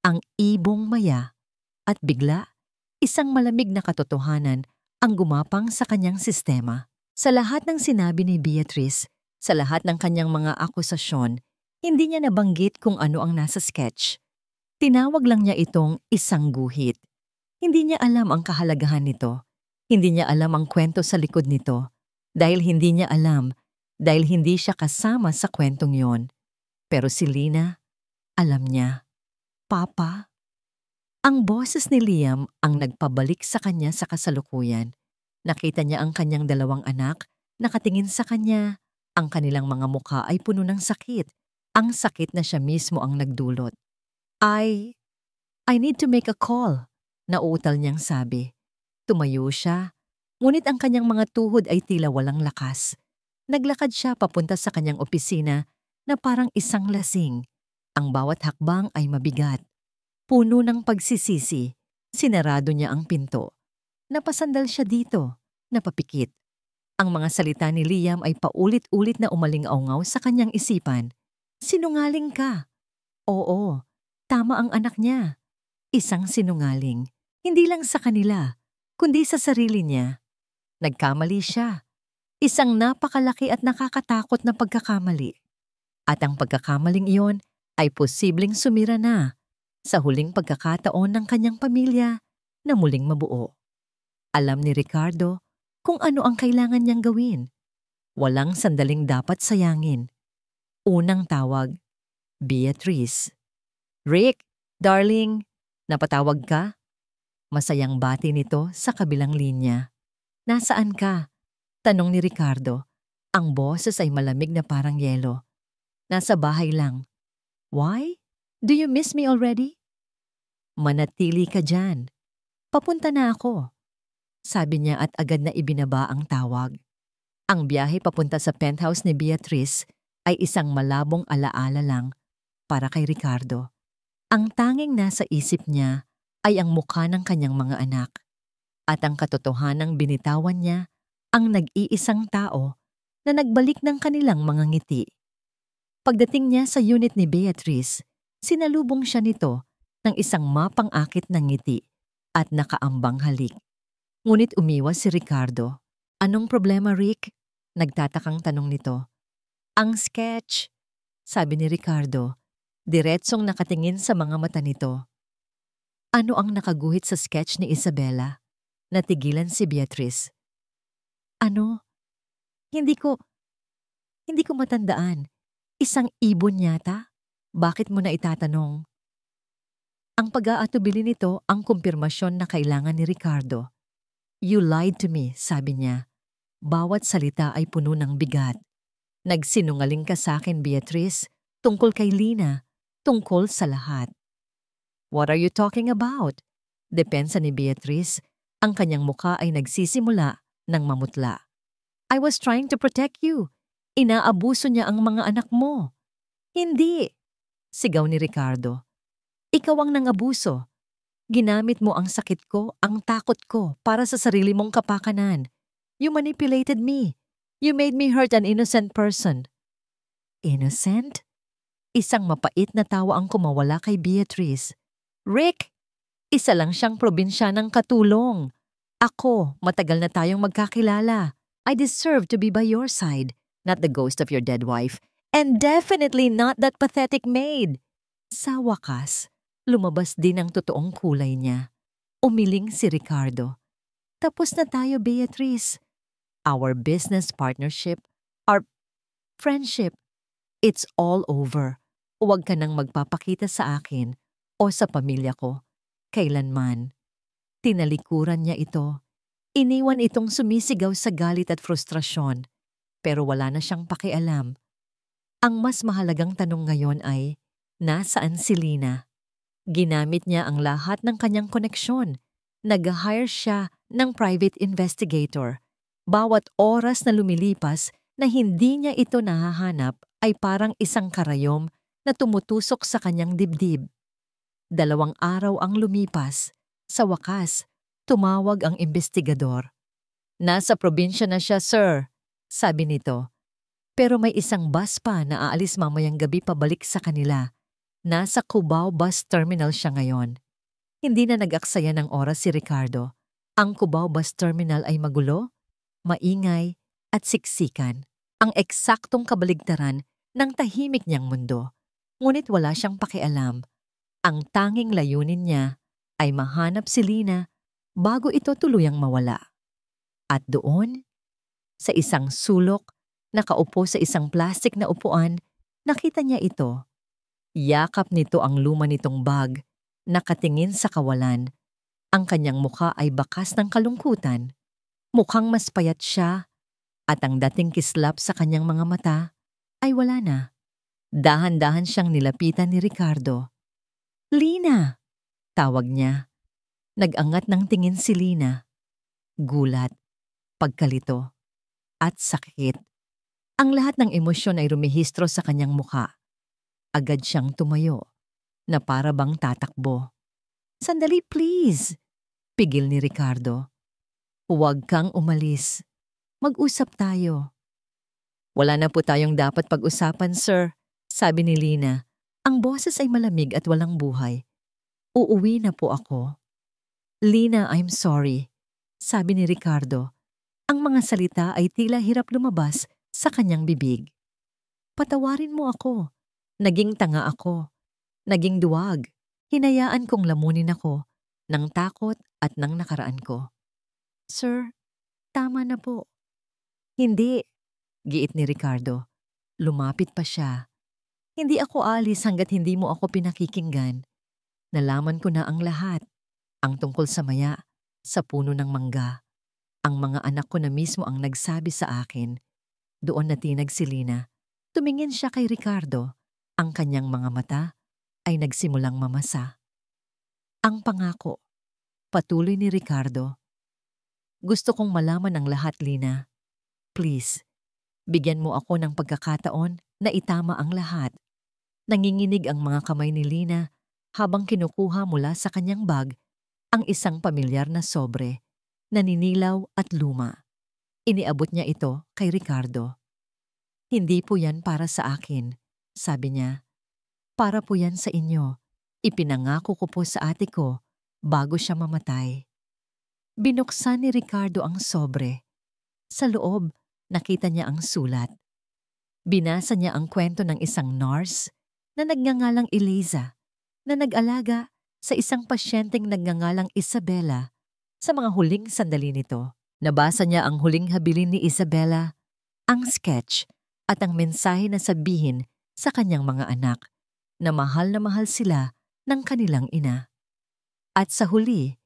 Speaker 1: Ang ibong maya. At bigla, isang malamig na katotohanan ang gumapang sa kanyang sistema. Sa lahat ng sinabi ni Beatrice, sa lahat ng kanyang mga akusasyon, hindi niya nabanggit kung ano ang nasa sketch. Tinawag lang niya itong isang guhit. Hindi niya alam ang kahalagahan nito. Hindi niya alam ang kwento sa likod nito. Dahil hindi niya alam, dahil hindi siya kasama sa kwentong yon. Pero si Lina, alam niya. "Papa?" Ang boses ni Liam ang nagpabalik sa kanya sa kasalukuyan. Nakita niya ang kanyang dalawang anak, nakatingin sa kanya. Ang kanilang mga mukha ay puno ng sakit. Ang sakit na siya mismo ang nagdulot. I need to make a call," nauutal niyang sabi. Tumayo siya, ngunit ang kanyang mga tuhod ay tila walang lakas. Naglakad siya papunta sa kanyang opisina na parang isang lasing. Ang bawat hakbang ay mabigat. Puno ng pagsisisi, sinarado niya ang pinto. Napasandal siya dito, napapikit. Ang mga salita ni Liam ay paulit-ulit na umaling-aungaw sa kanyang isipan. "Sinungaling ka." Oo, tama ang anak niya. Isang sinungaling, hindi lang sa kanila, kundi sa sarili niya. Nagkamali siya. Isang napakalaki at nakakatakot na pagkakamali. At ang pagkakamaling iyon ay posibleng sumira na sa huling pagkakataon ng kanyang pamilya na muling mabuo. Alam ni Ricardo kung ano ang kailangan niyang gawin. Walang sandaling dapat sayangin. Unang tawag, Beatrice. "Rick, darling, napatawag ka?" Masayang bati nito sa kabilang linya. "Nasaan ka?" tanong ni Ricardo. Ang boses ay malamig na parang yelo. "Nasa bahay lang." "Why? Do you miss me already?" "Manatili ka dyan. Papunta na ako," sabi niya at agad na ibinaba ang tawag. Ang biyahe papunta sa penthouse ni Beatrice ay isang malabong alaala lang para kay Ricardo. Ang tanging nasa isip niya ay ang mukha ng kanyang mga anak at ang katotohanang binitawan niya ang nag-iisang tao na nagbalik ng kanilang mga ngiti. Pagdating niya sa unit ni Beatrice, sinalubong siya nito ng isang mapang-akit na ngiti at nakaambang halik. Ngunit umiwas si Ricardo. Anong problema, Rick? Nagtatakang tanong nito. Ang sketch, sabi ni Ricardo, diretsong nakatingin sa mga mata nito. Ano ang nakaguhit sa sketch ni Isabela? Natigilan si Beatrice. Ano? Hindi ko matandaan. Isang ibon yata? Bakit mo na itatanong? Ang pag-aatubili nito ang kumpirmasyon na kailangan ni Ricardo. You lied to me, sabi niya. Bawat salita ay puno ng bigat. Nagsinungaling ka sa akin, Beatrice, tungkol kay Lina, tungkol sa lahat. What are you talking about? Depensa ni Beatrice, ang kanyang muka ay nagsisimula ng mamutla. I was trying to protect you. Inaabuso niya ang mga anak mo. Hindi, sigaw ni Ricardo. Ikaw ang nangabuso. Ginamit mo ang sakit ko, ang takot ko para sa sarili mong kapakanan. You manipulated me. You made me hurt an innocent person. Innocent? Isang mapait na tawa ang kumawala kay Beatrice. Rick, isa lang siyang probinsyanang katulong. Ako, matagal na tayong magkakilala. I deserve to be by your side, not the ghost of your dead wife, and definitely not that pathetic maid. Sa wakas, lumabas din ang totoong kulay niya. Umiling si Ricardo. Tapos na tayo, Beatrice. Our business partnership, our friendship, it's all over. Huwag ka nang magpapakita sa akin o sa pamilya ko. Kailanman. Tinalikuran niya ito. Iniwan itong sumisigaw sa galit at frustrasyon. Pero wala na siyang pakialam. Ang mas mahalagang tanong ngayon ay, nasaan si Lina? Ginamit niya ang lahat ng kanyang koneksyon. Nag-hire siya ng private investigator. Bawat oras na lumilipas na hindi niya ito nahahanap ay parang isang karayom na tumutusok sa kanyang dibdib. 2 araw ang lumipas. Sa wakas, tumawag ang investigador. Nasa probinsya na siya, sir, sabi nito. Pero may isang bus pa na aalis mamayang gabi pabalik sa kanila. Nasa Cubao Bus Terminal siya ngayon. Hindi na nag-aksaya ng oras si Ricardo. Ang Cubao Bus Terminal ay magulo, maingay at siksikan. Ang eksaktong kabaligtaran ng tahimik niyang mundo. Ngunit wala siyang pakialam. Ang tanging layunin niya ay mahanap si Lina bago ito tuluyang mawala. At doon, sa isang sulok, nakaupo sa isang plastik na upuan, nakita niya ito. Yakap nito ang luma nitong bag, nakatingin sa kawalan. Ang kanyang mukha ay bakas ng kalungkutan. Mukhang mas payat siya at ang dating kislap sa kanyang mga mata ay wala na. Dahan-dahan siyang nilapitan ni Ricardo. Lina! Tawag niya. Nag-angat ng tingin si Lina. Gulat, pagkalito, at sakit. Ang lahat ng emosyon ay rumihistro sa kanyang mukha. Agad siyang tumayo, na para bang tatakbo. Sandali, please! Pigil ni Ricardo. Huwag kang umalis. Mag-usap tayo. Wala na po tayong dapat pag-usapan, sir, sabi ni Lina. Ang boses ay malamig at walang buhay. Uuwi na po ako. Lina, I'm sorry, sabi ni Ricardo. Ang mga salita ay tila hirap lumabas sa kanyang bibig. Patawarin mo ako. Naging tanga ako. Naging duwag. Hinayaan kong lamunin ako ng takot at ng nakaraan ko. Sir, tama na po. Hindi, giit ni Ricardo. Lumapit pa siya. Hindi ako alis hanggat hindi mo ako pinakikinggan. Nalaman ko na ang lahat. Ang tungkol sa maya, sa puno ng mangga. Ang mga anak ko na mismo ang nagsabi sa akin. Doon natinag si Lina. Tumingin siya kay Ricardo. Ang kanyang mga mata ay nagsimulang mamasa. Ang pangako, patuloy ni Ricardo. Gusto kong malaman ang lahat, Lina. Please, bigyan mo ako ng pagkakataon na itama ang lahat. Nanginginig ang mga kamay ni Lina habang kinukuha mula sa kanyang bag ang isang pamilyar na sobre, naninilaw at luma. Iniabot niya ito kay Ricardo. Hindi po yan para sa akin, sabi niya. Para po yan sa inyo. Ipinangako ko po sa ate ko bago siya mamatay. Binuksan ni Ricardo ang sobre. Sa loob, nakita niya ang sulat. Binasa niya ang kwento ng isang nurse na nagngangalang Eliza na nag-alaga sa isang pasyenteng nagngangalang Isabella sa mga huling sandali nito. Nabasa niya ang huling habilin ni Isabella, ang sketch at ang mensahe na sabihin sa kanyang mga anak na mahal sila ng kanilang ina. At sa huli,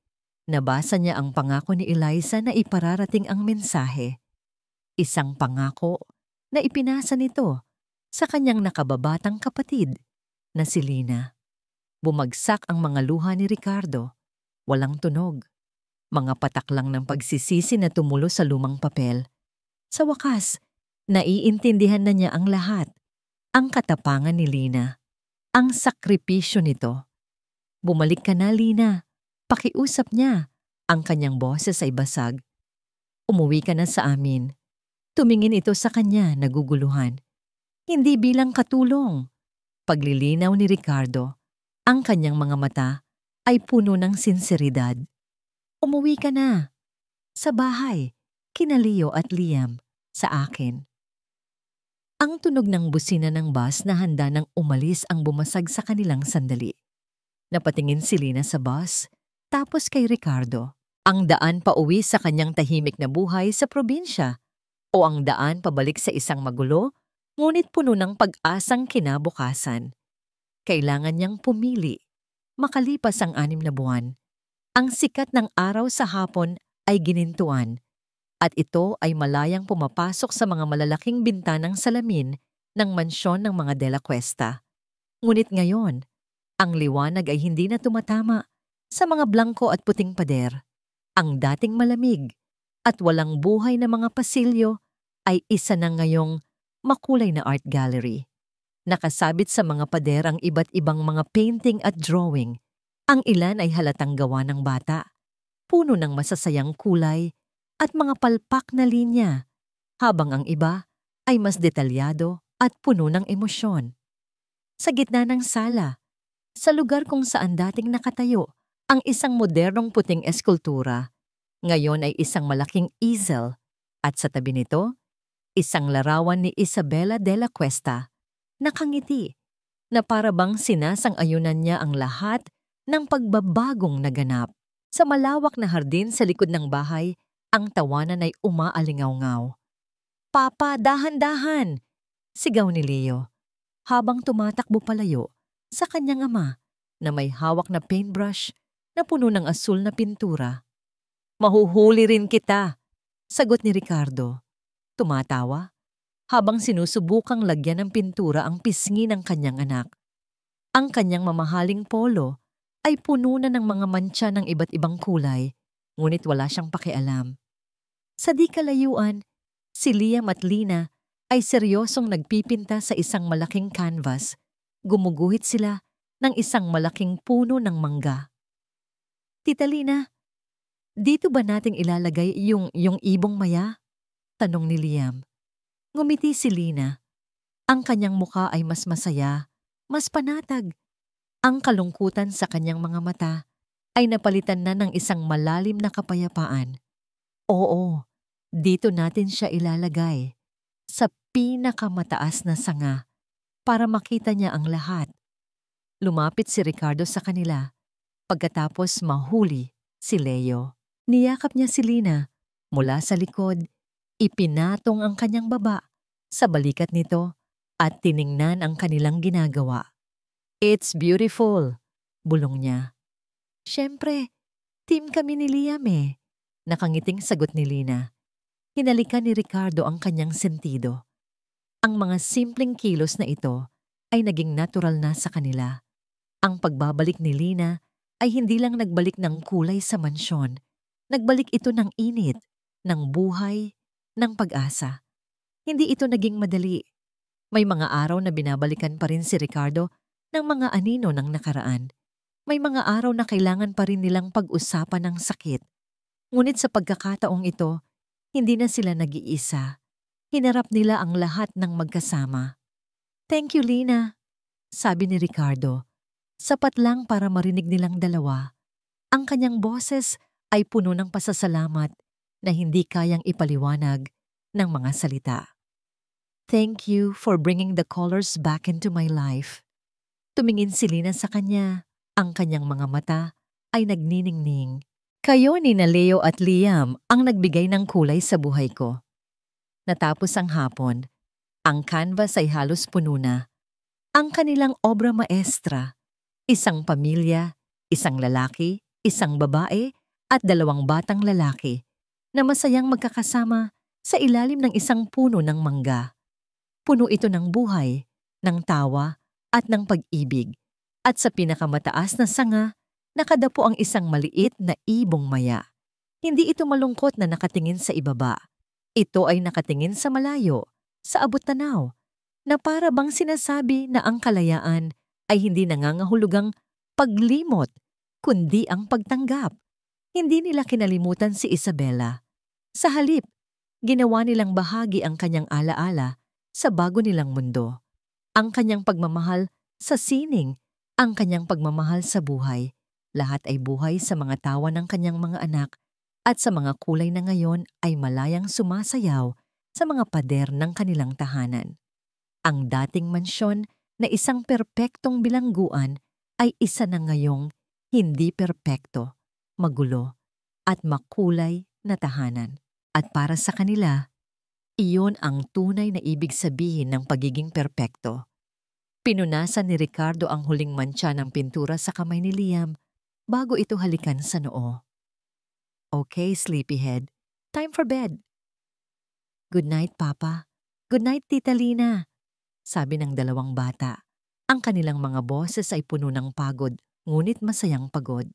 Speaker 1: nabasa niya ang pangako ni Eliza na ipararating ang mensahe. Isang pangako na ipinasa nito sa kanyang nakababatang kapatid na si Lina. Bumagsak ang mga luha ni Ricardo. Walang tunog. Mga patak lang ng pagsisisi na tumulo sa lumang papel. Sa wakas, naiintindihan na niya ang lahat. Ang katapangan ni Lina. Ang sakripisyo nito. Bumalik ka na, Lina. Pakiusap niya. Ang kanyang boses ay basag. Umuwi ka na sa amin. Tumingin ito sa kanya, naguguluhan. Hindi bilang katulong. Paglilinaw ni Ricardo, ang kanyang mga mata ay puno ng sinseridad. Umuwi ka na. Sa bahay, kina Leo at Liam, sa akin. Ang tunog ng busina ng bus na handa nang umalis ang bumasag sa kanilang sandali. Napatingin si Lina sa bus, tapos kay Ricardo. Ang daan pa uwi sa kanyang tahimik na buhay sa probinsya o ang daan pabalik sa isang magulo, ngunit puno ng pag-asang kinabukasan. Kailangan niyang pumili. Makalipas ang 6 na buwan, ang sikat ng araw sa hapon ay ginintuan at ito ay malayang pumapasok sa mga malalaking bintanang salamin ng mansyon ng mga De La Cuesta. Ngunit ngayon, ang liwanag ay hindi na tumatama sa mga blangko at puting pader. Ang dating malamig at walang buhay na mga pasilyo ay isa na ngayong makulay na art gallery. Nakasabit sa mga pader ang iba't ibang mga painting at drawing. Ang ilan ay halatang gawa ng bata, puno ng masasayang kulay at mga palpak na linya, habang ang iba ay mas detalyado at puno ng emosyon. Sa gitna ng sala, sa lugar kung saan dating nakatayo ang isang modernong puting eskultura, ngayon ay isang malaking easel at sa tabi nito, isang larawan ni Isabella de la Cuesta, nakangiti, na para bang sinasang-ayunan niya ang lahat ng pagbabagong naganap. Sa malawak na hardin sa likod ng bahay, ang tawanan ay umaalingaw-ngaw. Papa, dahan-dahan! Sigaw ni Leo, habang tumatakbo palayo sa kanyang ama na may hawak na paintbrush na puno ng asul na pintura. Mahuhuli rin kita, sagot ni Ricardo. Tumatawa habang sinusubukang lagyan ng pintura ang pisngi ng kanyang anak. Ang kanyang mamahaling polo ay puno na ng mga mantsa ng iba't ibang kulay, ngunit wala siyang pakialam. Sa di kalayuan, si Liam at Lina ay seryosong nagpipinta sa isang malaking canvas. Gumuguhit sila ng isang malaking puno ng mangga. Tita Lina, dito ba nating ilalagay yung ibong maya? Tanong ni Liam. Ngumiti si Lina. Ang kanyang muka ay mas masaya, mas panatag. Ang kalungkutan sa kanyang mga mata ay napalitan na ng isang malalim na kapayapaan. Oo, dito natin siya ilalagay. Sa pinakamataas na sanga para makita niya ang lahat. Lumapit si Ricardo sa kanila. Pagkatapos mahuli si Leo. Niyakap niya si Lina mula sa likod. Ipinatong ang kanyang baba sa balikat nito at tiningnan ang kanilang ginagawa. It's beautiful, bulong niya. Siyempre, team kami ni Liam eh. Nakangiting sagot ni Lina. Hinalikan ni Ricardo ang kanyang sentido. Ang mga simpleng kilos na ito ay naging natural na sa kanila. Ang pagbabalik ni Lina ay hindi lang nagbalik ng kulay sa mansyon. Nagbalik ito ng init, ng buhay, ng pag-asa. Hindi ito naging madali. May mga araw na binabalikan pa rin si Ricardo ng mga anino ng nakaraan. May mga araw na kailangan pa rin nilang pag-usapan ng sakit. Ngunit sa pagkakataong ito, hindi na sila nag-iisa. Hinarap nila ang lahat ng magkasama. "Thank you, Lina," sabi ni Ricardo. Sapat lang para marinig nilang dalawa. Ang kanyang boses ay puno ng pasasalamat na hindi kayang ipaliwanag ng mga salita. "Thank you for bringing the colors back into my life." Tumingin si Lina sa kanya. Ang kanyang mga mata ay nagniningning. "Kayo ni na Leo at Liam ang nagbigay ng kulay sa buhay ko." Natapos ang hapon, ang canvas ay halos puno na. Ang kanilang obra maestra, isang pamilya, isang lalaki, isang babae at 2 batang lalaki na masayang magkakasama sa ilalim ng isang puno ng mangga. Puno ito ng buhay, ng tawa at ng pag-ibig. At sa pinakamataas na sanga, nakadapo ang isang maliit na ibong maya. Hindi ito malungkot na nakatingin sa ibaba. Ito ay nakatingin sa malayo, sa abot-tanaw, na para bang sinasabi na ang kalayaan ay hindi nangangahulugang paglimot, kundi ang pagtanggap. Hindi nila kinalimutan si Isabela. Sa halip, ginawa nilang bahagi ang kanyang alaala sa bago nilang mundo. Ang kanyang pagmamahal sa sining, ang kanyang pagmamahal sa buhay. Lahat ay buhay sa mga tawa ng kanyang mga anak at sa mga kulay na ngayon ay malayang sumasayaw sa mga pader ng kanilang tahanan. Ang dating mansyon na isang perpektong bilangguan ay isa na ngayong hindi perpekto, magulo, at makulay na tahanan. At para sa kanila, iyon ang tunay na ibig sabihin ng pagiging perpekto. Pinunasan ni Ricardo ang huling mantsa ng pintura sa kamay ni Liam bago ito halikan sa noo. "Okay, sleepyhead. Time for bed." "Good night, Papa. Good night, Tita Lina," sabi ng 2 bata. Ang kanilang mga boses ay puno ng pagod, ngunit masayang pagod.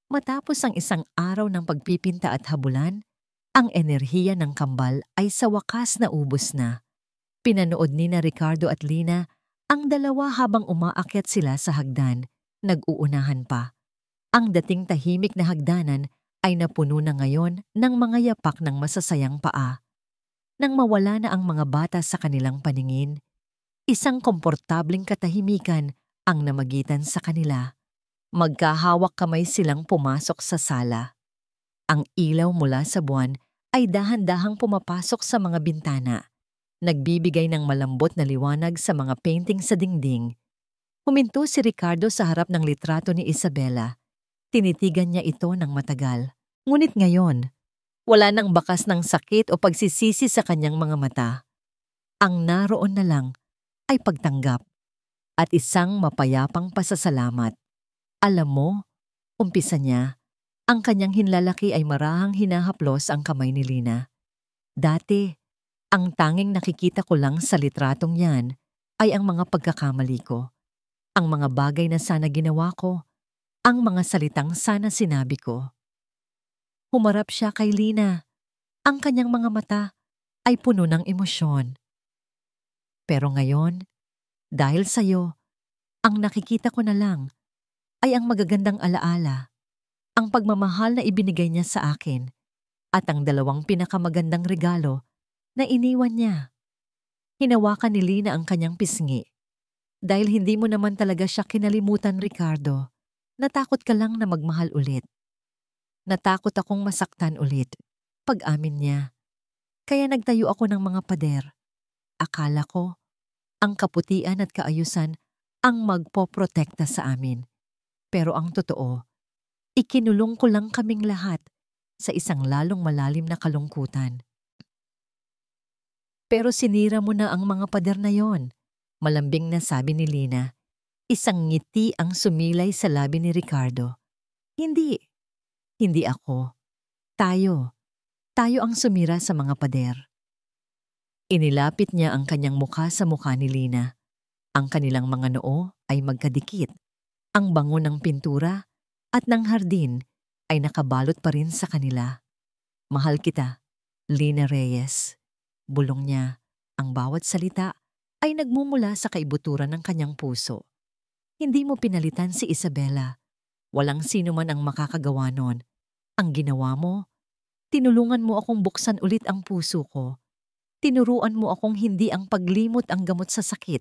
Speaker 1: Matapos ang isang araw ng pagpipinta at habulan, ang enerhiya ng kambal ay sa wakas na ubos na. Pinanood ni na Ricardo at Lina ang dalawa habang umaakyat sila sa hagdan, nag-uunahan pa. Ang dating tahimik na hagdanan ay napuno na ngayon ng mga yapak ng masasayang paa. Nang mawala na ang mga bata sa kanilang paningin, isang komportabling katahimikan ang namagitan sa kanila. Magkahawak kamay silang pumasok sa sala. Ang ilaw mula sa buwan ay dahan-dahang pumapasok sa mga bintana, nagbibigay ng malambot na liwanag sa mga painting sa dingding. Huminto si Ricardo sa harap ng litrato ni Isabela. Tinitigan niya ito ng matagal. Ngunit ngayon, wala nang bakas ng sakit o pagsisisi sa kanyang mga mata. Ang naroon na lang ay pagtanggap at isang mapayapang pasasalamat. Alam mo, umpisa niya, ang kanyang hinlalaki ay marahang hinahaplos ang kamay ni Lina. Dati, ang tanging nakikita ko lang sa litratong yan ay ang mga pagkakamali ko, ang mga bagay na sana ginawa ko, ang mga salitang sana sinabi ko. Humarap siya kay Lina. Ang kanyang mga mata ay puno ng emosyon. Pero ngayon, dahil sa'yo, ang nakikita ko na lang ay ang magagandang alaala, ang pagmamahal na ibinigay niya sa akin, at ang 2 pinakamagandang regalo na iniwan niya. Hinawakan ni Lina ang kanyang pisngi. Dahil hindi mo naman talaga siya kinalimutan, Ricardo. Natakot ka lang na magmahal ulit. Natakot akong masaktan ulit. Pag-amin niya. Kaya nagtayo ako ng mga pader. Akala ko, ang kaputian at kaayusan ang magpoprotekta sa amin. Pero ang totoo, ikinulong ko lang kaming lahat sa isang lalong malalim na kalungkutan. Pero sinira mo na ang mga pader na yon, malambing na sabi ni Lina. Isang ngiti ang sumilay sa labi ni Ricardo. Hindi ako. Tayo ang sumira sa mga pader. Inilapit niya ang kanyang mukha sa mukha ni Lina. Ang kanilang mga noo ay magkadikit. Ang bango ng pintura at ng hardin ay nakabalot pa rin sa kanila. Mahal kita. Lina Reyes. Bulong niya. Ang bawat salita ay nagmumula sa kaibuturan ng kanyang puso. Hindi mo pinalitan si Isabela. Walang sino man ang makakagawa nun. Ang ginawa mo, tinulungan mo akong buksan ulit ang puso ko. Tinuruan mo akong hindi ang paglimot ang gamot sa sakit,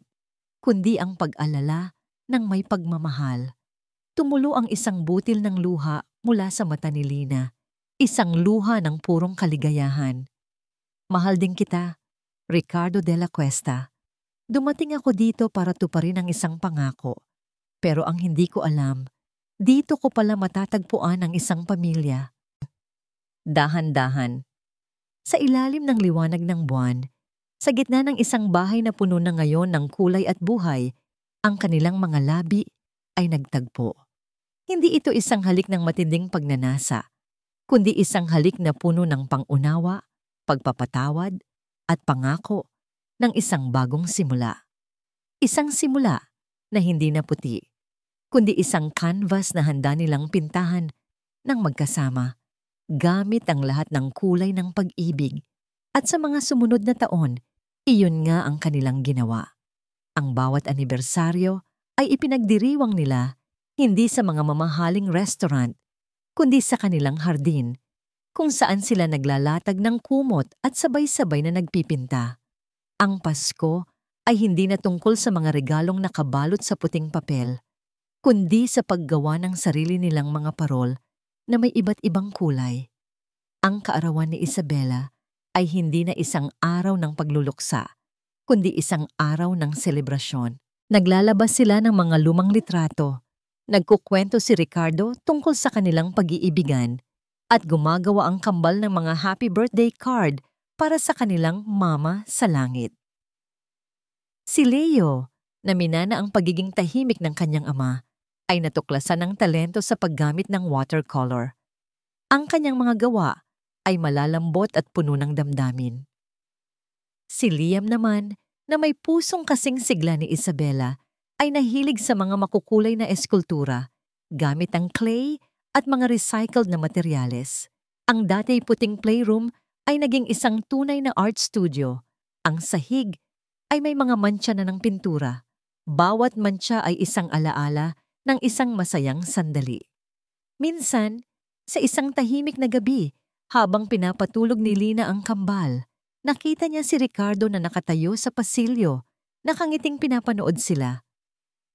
Speaker 1: kundi ang pag-alala ng may pagmamahal. Tumulo ang isang butil ng luha mula sa mata ni Lina. Isang luha ng purong kaligayahan. Mahal din kita, Ricardo de la Cuesta. Dumating ako dito para tuparin ang isang pangako. Pero ang hindi ko alam, dito ko pala matatagpuan ang isang pamilya. Dahan-dahan. Sa ilalim ng liwanag ng buwan, sa gitna ng isang bahay na puno na ngayon ng kulay at buhay, ang kanilang mga labi ay nagtagpo. Hindi ito isang halik ng matinding pagnanasa, kundi isang halik na puno ng pangunawa, pagpapatawad, at pangako ng isang bagong simula. Isang simula na hindi na puti, kundi isang canvas na handa nilang pintahan ng magkasama, gamit ang lahat ng kulay ng pag-ibig. At sa mga sumunod na taon, iyon nga ang kanilang ginawa. Ang bawat anibersaryo ay ipinagdiriwang nila hindi sa mga mamahaling restaurant, kundi sa kanilang hardin, kung saan sila naglalatag ng kumot at sabay-sabay na nagpipinta. Ang Pasko ay hindi na tungkol sa mga regalong nakabalot sa puting papel, kundi sa paggawa ng sarili nilang mga parol na may iba't ibang kulay. Ang kaarawan ni Isabela ay hindi na isang araw ng pagluluksa, kundi isang araw ng selebrasyon. Naglalabas sila ng mga lumang litrato. Nagkukwento si Ricardo tungkol sa kanilang pag-iibigan at gumagawa ang kambal ng mga happy birthday card para sa kanilang mama sa langit. Si Leo, na minana ang pagiging tahimik ng kanyang ama, ay natuklasan ng talento sa paggamit ng watercolor. Ang kanyang mga gawa ay malalambot at puno ng damdamin. Si Liam naman, na may pusong kasing sigla ni Isabela, ay nahilig sa mga makukulay na eskultura, gamit ang clay at mga recycled na materyales. Ang dati puting playroom ay naging isang tunay na art studio. Ang sahig ay may mga mantsa na ng pintura. Bawat mantsa ay isang alaala ng isang masayang sandali. Minsan, sa isang tahimik na gabi, habang pinapatulog ni Lina ang kambal, nakita niya si Ricardo na nakatayo sa pasilyo, nakangiting pinapanood sila.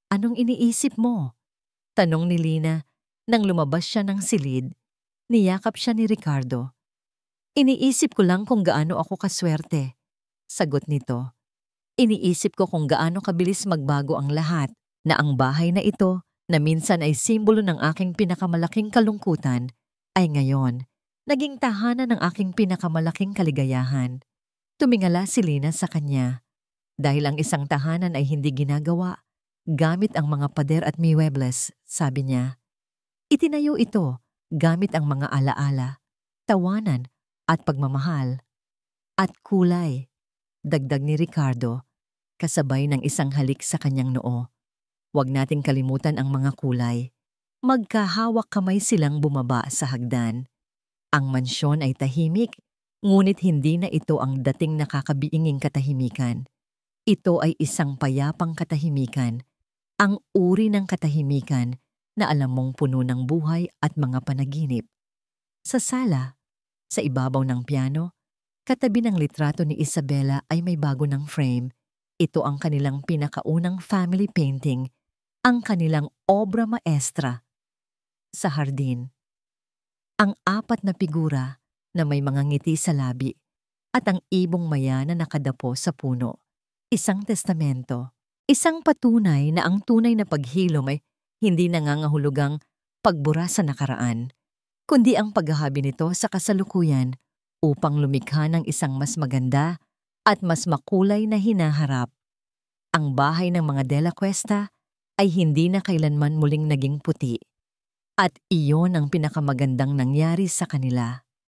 Speaker 1: Anong iniisip mo? Tanong ni Lina nang lumabas siya ng silid. Niyakap siya ni Ricardo. Iniisip ko lang kung gaano ako kaswerte. Sagot nito. Iniisip ko kung gaano kabilis magbago ang lahat, na ang bahay na ito, na minsan ay simbolo ng aking pinakamalaking kalungkutan, ay ngayon, naging tahanan ng aking pinakamalaking kaligayahan. Tumingala si Lina sa kanya. Dahil ang isang tahanan ay hindi ginagawa, gamit ang mga pader at muebles, sabi niya. Itinayo ito, gamit ang mga alaala, tawanan at pagmamahal. At kulay, dagdag ni Ricardo, kasabay ng isang halik sa kanyang noo. Huwag nating kalimutan ang mga kulay. Magkahawak kamay silang bumaba sa hagdan. Ang mansyon ay tahimik, ngunit hindi na ito ang dating nakakabiinging katahimikan. Ito ay isang payapang katahimikan, ang uri ng katahimikan na alam mong puno ng buhay at mga panaginip. Sa sala, sa ibabaw ng piano, katabi ng litrato ni Isabela ay may bago ng frame. Ito ang kanilang pinakaunang family painting, ang kanilang obra maestra. Sa hardin, ang apat na figura na may mga ngiti sa labi at ang ibong maya na nakadapo sa puno. Isang testamento, isang patunay na ang tunay na paghilom ay hindi nangangahulugang pagbura sa nakaraan, kundi ang paghahabi nito sa kasalukuyan upang lumikha ng isang mas maganda at mas makulay na hinaharap. Ang bahay ng mga De La Cuesta ay hindi na kailanman muling naging puti, at iyon ang pinakamagandang nangyari sa kanila.